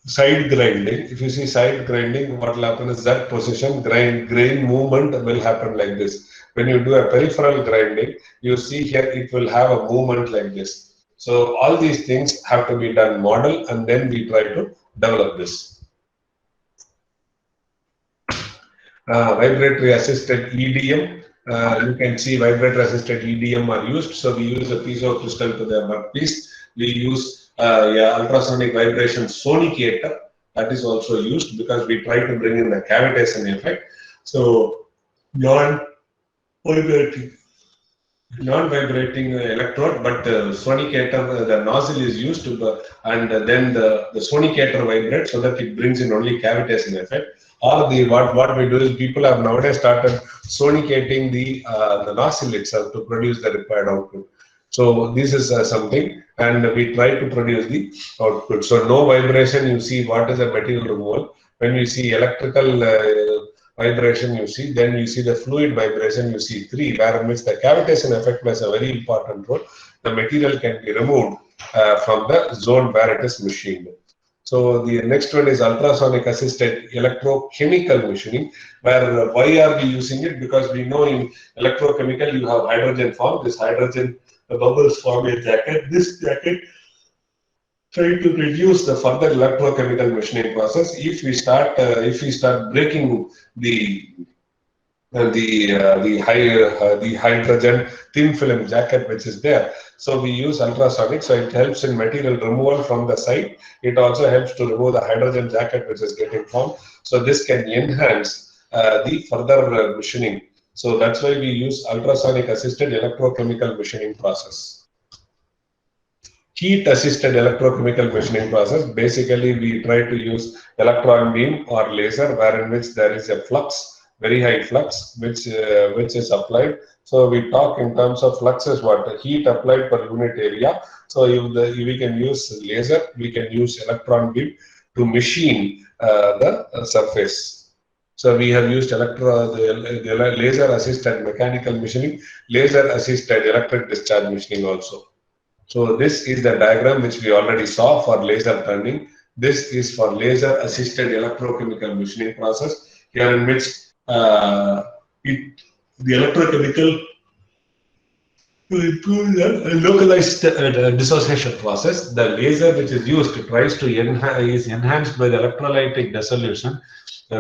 side grinding, what will happen is that position grain movement will happen like this. When you do a peripheral grinding, you see here it will have a movement like this. So all these things have to be done model, and then we try to develop this. Vibratory assisted EDM. You can see vibratory assisted EDM are used. So we use a piezo crystal to the workpiece. We use ultrasonic vibration sonicator, that is also used because we try to bring in the cavitation effect. So non-vibrating electrode, but sonicator, the nozzle is used to, and then the sonicator vibrates so that it brings in only cavitation effect. Or what we do is people have nowadays started sonicating the nozzle itself to produce the required output. So this is something, and we try to produce the output. So no vibration, you see what is a material removal. When you see electrical vibration, you see, then you see the fluid vibration, you see 3, where in which the cavitation effect plays a very important role. The material can be removed from the zone where it is machined. So the next one is ultrasonic assisted electrochemical machining, where why are we using it? Because we know in electrochemical you have hydrogen form. This hydrogen bubbles form a jacket. This jacket trying to reduce the further electrochemical machining process. If we start breaking the hydrogen thin film jacket which is there, so we use ultrasonic. So it helps in material removal from the site. It also helps to remove the hydrogen jacket which is getting formed. So this can enhance the further machining. So that's why we use ultrasonic assisted electrochemical machining process. Heat assisted electrochemical machining process, basically we try to use electron beam or laser, wherein which there is a flux very high flux, which is applied. So we talk in terms of flux is what? Heat applied per unit area. So we can use laser, we can use electron beam to machine the surface. So we have used the laser assisted mechanical machining, laser assisted electric discharge machining also. So this is the diagram which we already saw for laser turning. This is for laser assisted electrochemical machining process, here in which the electrochemical to improve the localized dissociation process. The laser which is used tries to is enhanced by the electrolytic dissolution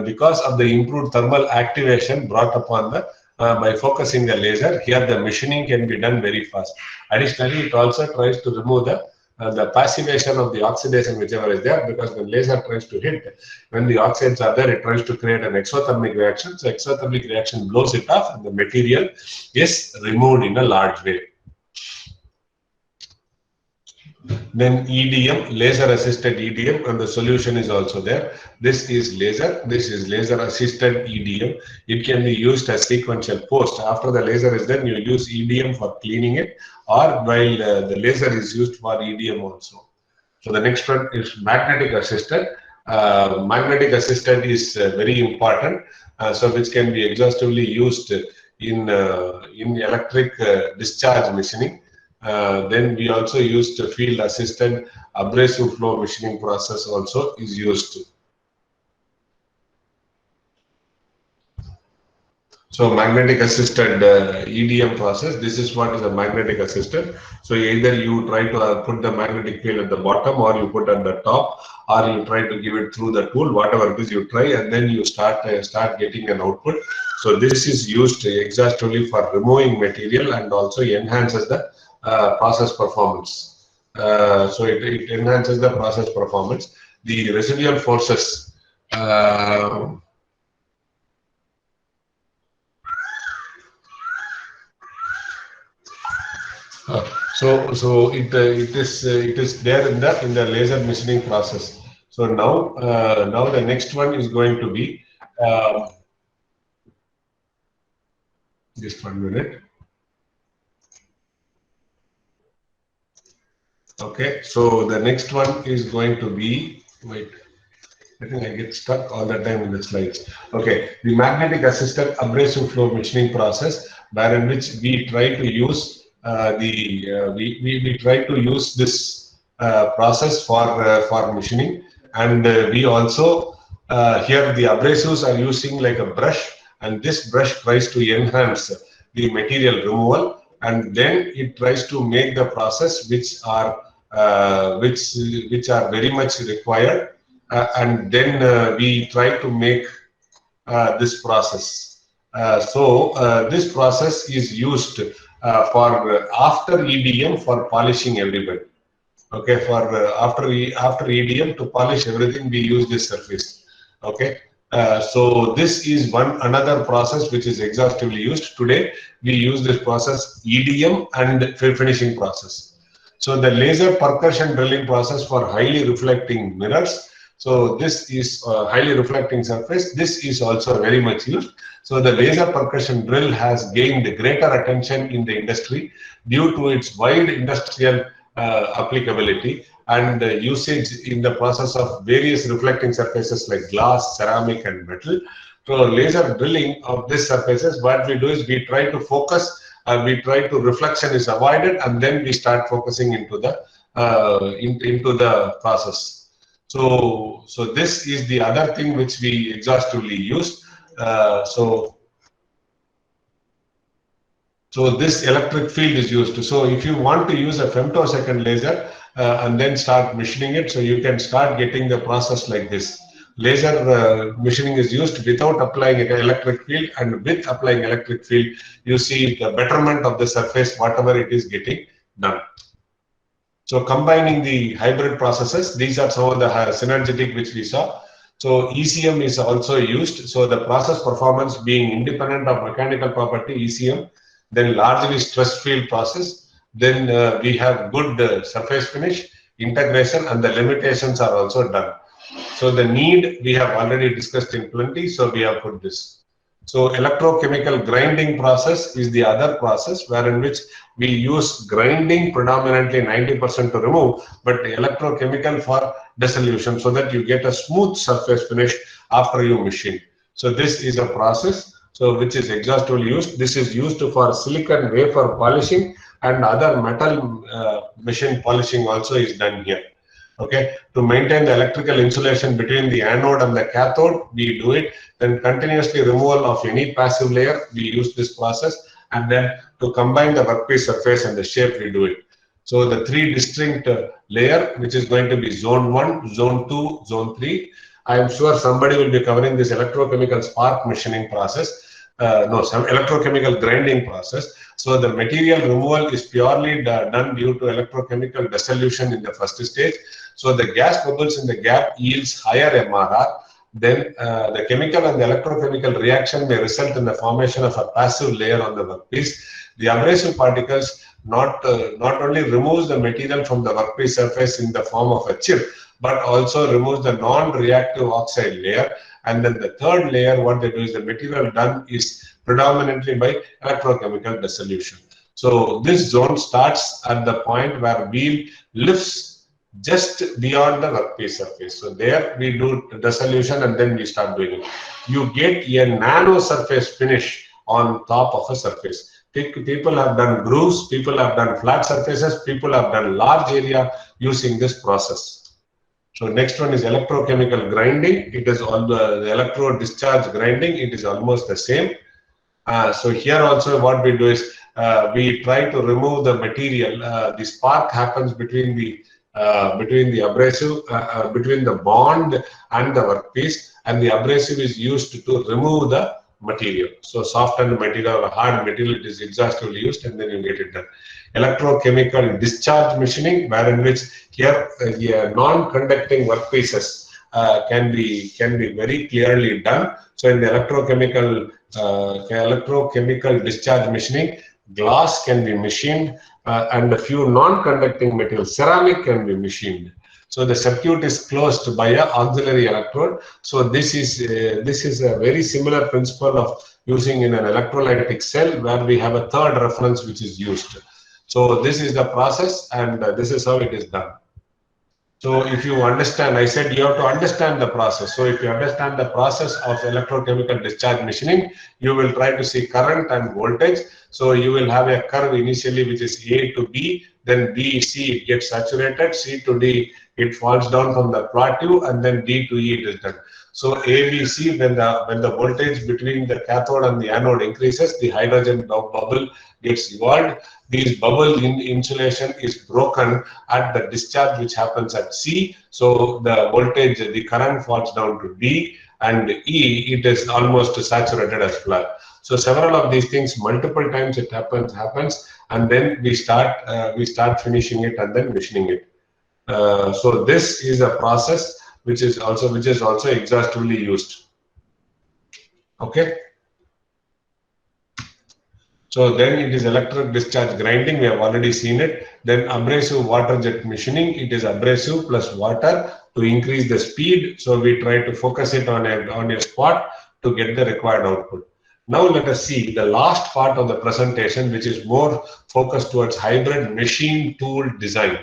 because of the improved thermal activation brought upon the by focusing the laser. Here the machining can be done very fast. Additionally, it also tries to remove the passivation of the oxidation whichever is there, because when laser tries to hit, when the oxides are there, it tries to create an exothermic reaction. So exothermic reaction blows it off and the material is removed in a large way. Then EDM, laser assisted EDM, and the solution is also there. This is laser assisted EDM. It can be used as sequential post. After the laser is done, you use EDM for cleaning it, or while the laser is used for EDM also. So the next one is magnetic assisted. Magnetic assisted is very important, so which can be exhaustively used in electric discharge machining. Then we also used field assisted abrasive flow machining process also is used. So magnetic assisted EDM process, this is what is a magnetic assisted. So either you try to put the magnetic field at the bottom, or you put at the top, or you try to give it through the tool, whatever it is you try, and then you start getting an output. So this is used exhaustively for removing material and also enhances the process performance. So it enhances the process performance. The residual forces so it is there in the laser machining process. So now the next one is going to be just 1 minute. Okay, so the next one is going to be, wait, I think I get stuck all the time in the slides. Okay, the magnetic assisted abrasive flow machining process, wherein which we try to use we try to use this process for machining, and we also here the abrasives are using like a brush, and this brush tries to enhance the material removal, and then it tries to make the process which are very much required, and then we try to make this process. This process is used for after EDM for polishing everybody. Okay, for after EDM to polish everything, we use this surface. Okay, so this is another process which is exhaustively used. Today we use this process EDM and finishing process. So the laser percussion drilling process for highly reflecting mirrors. So this is highly reflecting surface. This is also very much used. So the laser percussion drill has gained greater attention in the industry due to its wide industrial applicability and usage in the process of various reflecting surfaces like glass, ceramic, and metal. So laser drilling of these surfaces, what we do is we try to focus, we try to reflection is avoided, and then we start focusing into the process. So this is the other thing which we exhaustively use. So this electric field is used. So if you want to use a femtosecond laser and then start machining it, so you can start getting the process like this. Laser machining is used without applying an electric field, and with applying electric field, you see the betterment of the surface, whatever it is getting done. So combining the hybrid processes, these are some of the synergetic which we saw. So ECM is also used. So the process performance being independent of mechanical property, ECM, then largely stress field process. Then we have good surface finish, integration, and the limitations are also done. So the need we have already discussed in plenty. So we have put this. So electrochemical grinding process is the other process wherein which we use grinding predominantly 90% to remove, but electrochemical for dissolution so that you get a smooth surface finish after you machine. So this is a process which is exhaustively used. This is used for silicon wafer polishing and other metal machine polishing also is done here. Okay, to maintain the electrical insulation between the anode and the cathode, we do it. Then continuously removal of any passive layer, we use this process, and then to combine the workpiece surface and the shape, we do it. So the three distinct layer, which is going to be zone 1, zone 2, zone 3. I am sure somebody will be covering this electrochemical spark machining process. Some electrochemical grinding process. So the material removal is purely done due to electrochemical dissolution in the first stage. So the gas bubbles in the gap yields higher MRR. Then the chemical and the electrochemical reaction may result in the formation of a passive layer on the workpiece. The abrasive particles not only removes the material from the workpiece surface in the form of a chip, but also removes the non-reactive oxide layer. And then the third layer, what they do is the material done is predominantly by electrochemical dissolution. So this zone starts at the point where wheel lifts just beyond the workpiece surface. So there we do dissolution and then we start doing it. You get a nano surface finish on top of a surface. People have done grooves, people have done flat surfaces, people have done large area using this process. So next one is electrochemical grinding. It is all the electro discharge grinding. It is almost the same. So here also what we do is we try to remove the material. The spark happens between the abrasive, between the bond and the workpiece, and the abrasive is used to remove the material. So softened material or hard material, it is exhaustively used, and then you get it done. Electrochemical discharge machining, wherein which here non-conducting workpieces can be very clearly done. So in the electrochemical discharge machining, glass can be machined and a few non-conducting materials, ceramic can be machined. So the circuit is closed by an auxiliary electrode. So this is a very similar principle of using in an electrolytic cell where we have a third reference which is used. So this is the process, and this is how it is done. So if you understand, I said you have to understand the process. So if you understand the process of electrochemical discharge machining, you will try to see current and voltage. So you will have a curve initially which is A to B, then B, C, it gets saturated, C to D, it falls down from the plateau, and then D to E it is done. So A, B, C, when the voltage between the cathode and the anode increases, the hydrogen bubble gets evolved. This bubble insulation is broken at the discharge which happens at C. So the voltage, the current falls down to D, and E, it is almost saturated as flat. So several of these things, multiple times it happens, and then we start finishing it and then machining it. So this is a process which is also exhaustively used. Okay. So then it is electric discharge grinding. We have already seen it. Then abrasive water jet machining. It is abrasive plus water to increase the speed. So we try to focus it on a spot to get the required output. Now let us see the last part of the presentation, which is more focused towards hybrid machine tool design.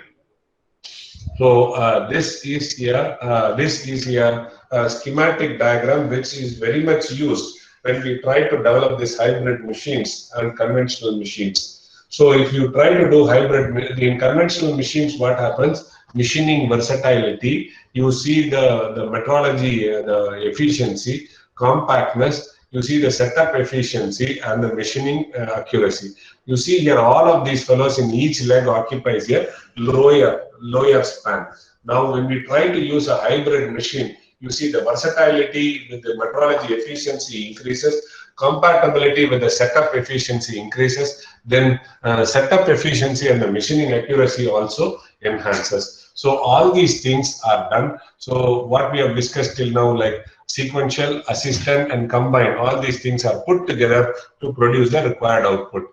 So this is here. This is here a schematic diagram which is very much used when we try to develop these hybrid machines and conventional machines. So if you try to do hybrid in conventional machines, what happens? Machining versatility. You see the metrology, the efficiency, compactness. You see the setup efficiency and the machining accuracy. You see here all of these fellows in each leg occupies a lower span. Now when we try to use a hybrid machine, you see the versatility with the metrology efficiency increases, compatibility with the setup efficiency increases, then setup efficiency and the machining accuracy also enhances. So all these things are done. So what we have discussed till now, like sequential, assistant, and combined, all these things are put together to produce the required output.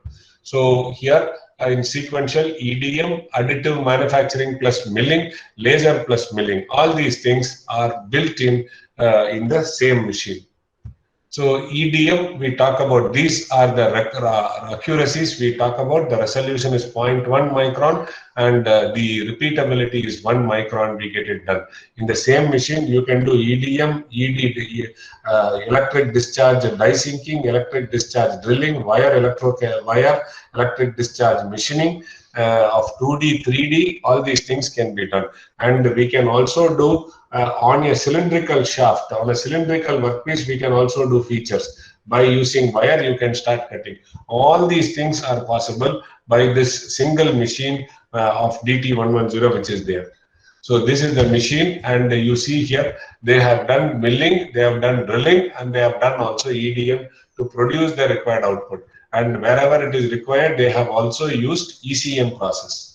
So here in sequential, EDM, additive manufacturing plus milling, laser plus milling, all these things are built in the same machine. So EDM, we talk about these are the accuracies. We talk about the resolution is 0.1 micron and the repeatability is 1 micron. We get it done. In the same machine, you can do EDM, electric discharge die sinking, electric discharge drilling, wire electric discharge machining of 2D, 3D. All these things can be done, and we can also do. On a cylindrical shaft, on a cylindrical workpiece, we can also do features. By using wire, you can start cutting. All these things are possible by this single machine of DT110, which is there. So this is the machine, and you see here, they have done milling, they have done drilling, and they have done also EDM to produce the required output. And wherever it is required, they have also used ECM process.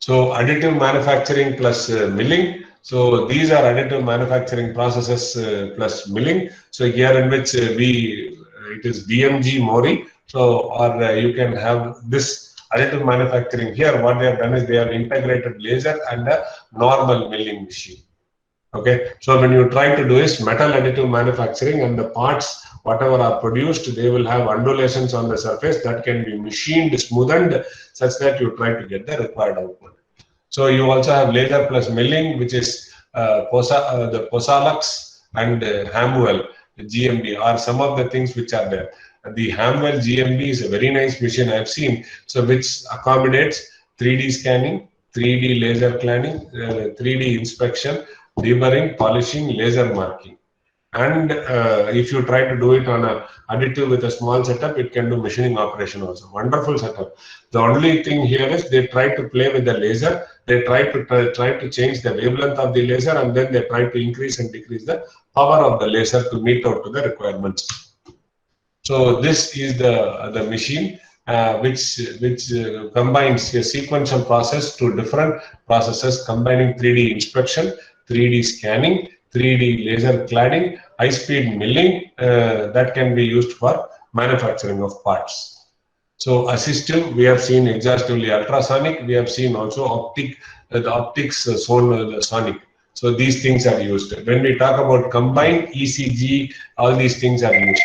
So additive manufacturing plus milling. So these are additive manufacturing processes plus milling. So here in which it is BMG Mori. So or you can have this additive manufacturing here. What they have done is they have integrated laser and a normal milling machine. Okay. So when you try to do is metal additive manufacturing, and the parts whatever are produced, they will have undulations on the surface that can be machined, smoothened, such that you try to get the required output. So you also have laser plus milling, which is the Posalux and Hamwell GMB are some of the things which are there. The Hamwell GMB is a very nice machine I've seen, so which accommodates 3D scanning, 3D laser cladding, 3D inspection, deburring, polishing, laser marking. And if you try to do it on a additive with a small setup, it can do machining operation also. Wonderful setup. The only thing here is they try to play with the laser. They try to change the wavelength of the laser, and then they try to increase and decrease the power of the laser to meet out to the requirements. So this is the machine which combines a sequential process to different processes, combining 3D inspection, 3D scanning, 3D laser cladding, high-speed milling that can be used for manufacturing of parts. So assistive, we have seen exhaustively ultrasonic, we have seen also the optics sonic. So these things are used. When we talk about combined ECG, all these things are used.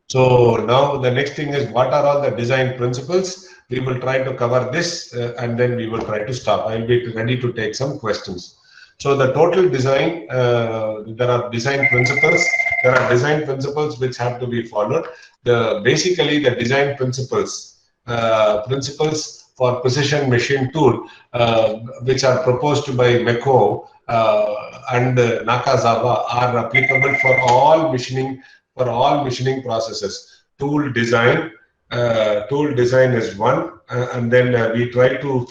So now the next thing is, what are all the design principles? We will try to cover this and then we will try to stop. I will be ready to take some questions. So the total design, there are design principles. There are design principles which have to be followed. Basically, the design principles for precision machine tool, which are proposed by Meko and Nakazawa, are applicable for all machining processes. Tool design is one, and then we try to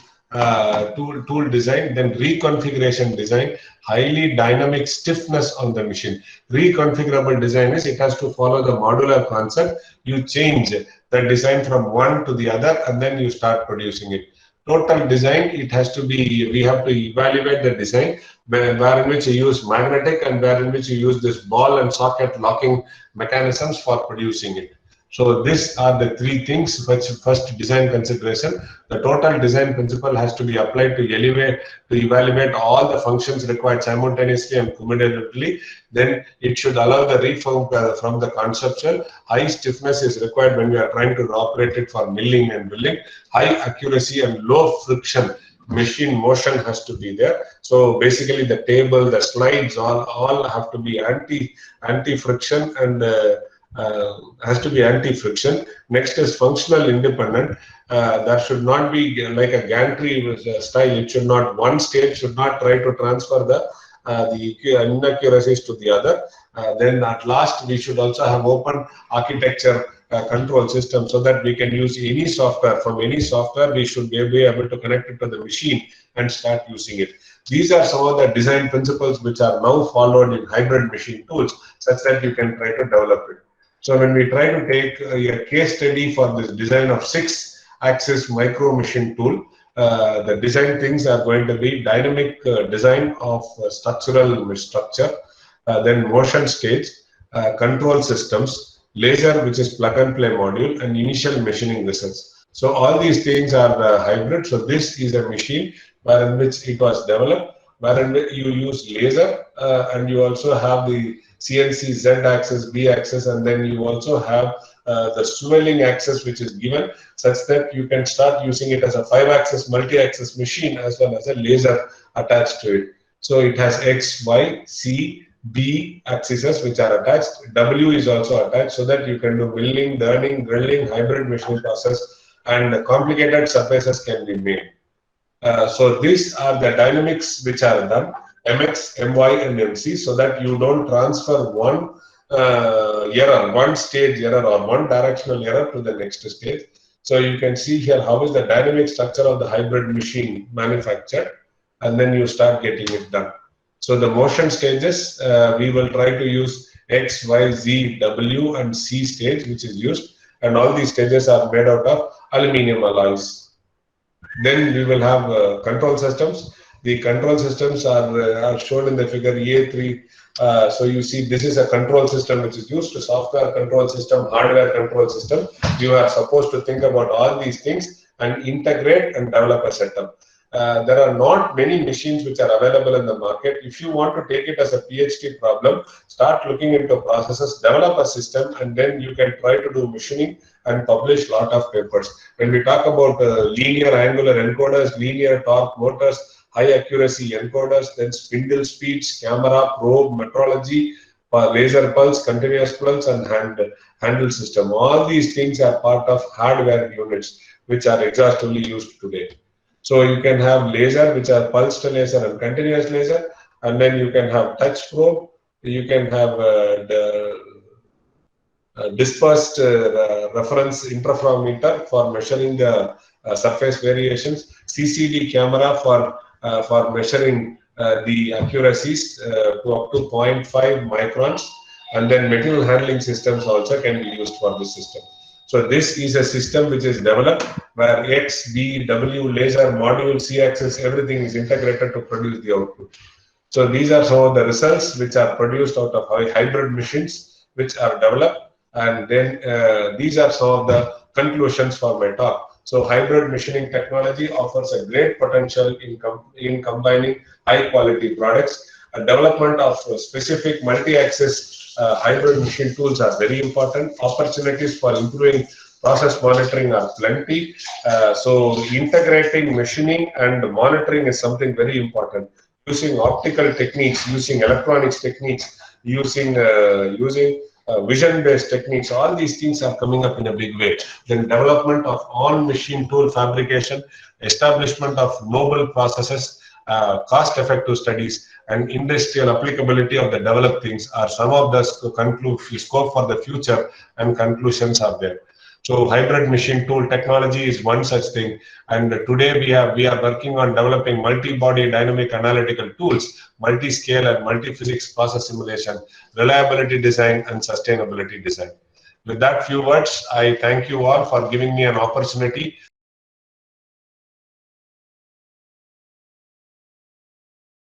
tool design, then reconfiguration design, highly dynamic stiffness on the machine. Reconfigurable design is it has to follow the modular concept. You change the design from one to the other, and then you start producing it. Total design, it has to be, we have to evaluate the design, where in which you use magnetic and where in which you use this ball and socket locking mechanisms for producing it. So these are the three things. First, design consideration. The total design principle has to be applied to evaluate all the functions required simultaneously and cumulatively. Then it should allow the reform from the conceptual. High stiffness is required when we are trying to operate it for milling and drilling. High accuracy and low friction machine motion has to be there. So basically the table, the slides, all have to be anti-friction and has to be anti-friction. Next is functional independent. That should not be like a gantry style. It should not, one state should not try to transfer the inaccuracies to the other. Then at last, we should also have open architecture control system, so that we can use any software. From any software, we should be able to connect it to the machine and start using it. These are some of the design principles which are now followed in hybrid machine tools, such that you can try to develop it. So when we try to take a case study for this design of 6-axis micro machine tool, the design things are going to be dynamic design of structural structure, then motion stage, control systems, laser, which is plug and play module, and initial machining results. So all these things are hybrid. So this is a machine in which it was developed. wherein you use laser and you also have the CNC Z axis, B axis, and then you also have the swelling axis which is given, such that you can start using it as a 5-axis multi-axis machine as well as a laser attached to it. So it has X, Y, C, B axes which are attached. W is also attached so that you can do milling, turning, drilling, hybrid machining process, and complicated surfaces can be made. So these are the dynamics which are done, MX, MY, and MC, so that you don't transfer one error, one stage error or one directional error to the next stage. So you can see here how is the dynamic structure of the hybrid machine manufactured, and then you start getting it done. So the motion stages, we will try to use X, Y, Z, W, and C stage, which is used, and all these stages are made out of aluminium alloys. Then we will have control systems. The control systems are shown in the figure A3. So you see this is a control system which is used, a software control system, hardware control system. You are supposed to think about all these things and integrate and develop a setup. There are not many machines which are available in the market. If you want to take it as a PhD problem, start looking into processes, develop a system, and then you can try to do machining and publish a lot of papers. When we talk about linear angular encoders, linear torque motors, high accuracy encoders, then spindle speeds, camera, probe, metrology, laser pulse, continuous pulse, and handle system. All these things are part of hardware units which are exhaustively used today. So you can have laser, which are pulsed laser and continuous laser, and then you can have touch probe. You can have the dispersed reference interferometer for measuring the surface variations, CCD camera for measuring the accuracies to up to 0.5 microns, and then material handling systems also can be used for this system. So this is a system which is developed where X, B, W, laser, module, C-axis, everything is integrated to produce the output. So these are some of the results which are produced out of hybrid machines which are developed, and then these are some of the conclusions for my talk. So hybrid machining technology offers a great potential in combining high quality products. Development of specific multi-axis hybrid machine tools are very important. Opportunities for improving process monitoring are plenty. So integrating machining and monitoring is something very important. Using optical techniques, using electronics techniques, using vision-based techniques, all these things are coming up in a big way. Then development of on-machine tool fabrication, establishment of novel processes, cost-effective studies, and industrial applicability of the developed things are some of the scope for the future, and conclusions are there. So hybrid machine tool technology is one such thing, and today we are working on developing multi-body dynamic analytical tools, multi-scale and multi-physics process simulation, reliability design, and sustainability design. With that few words, I thank you all for giving me an opportunity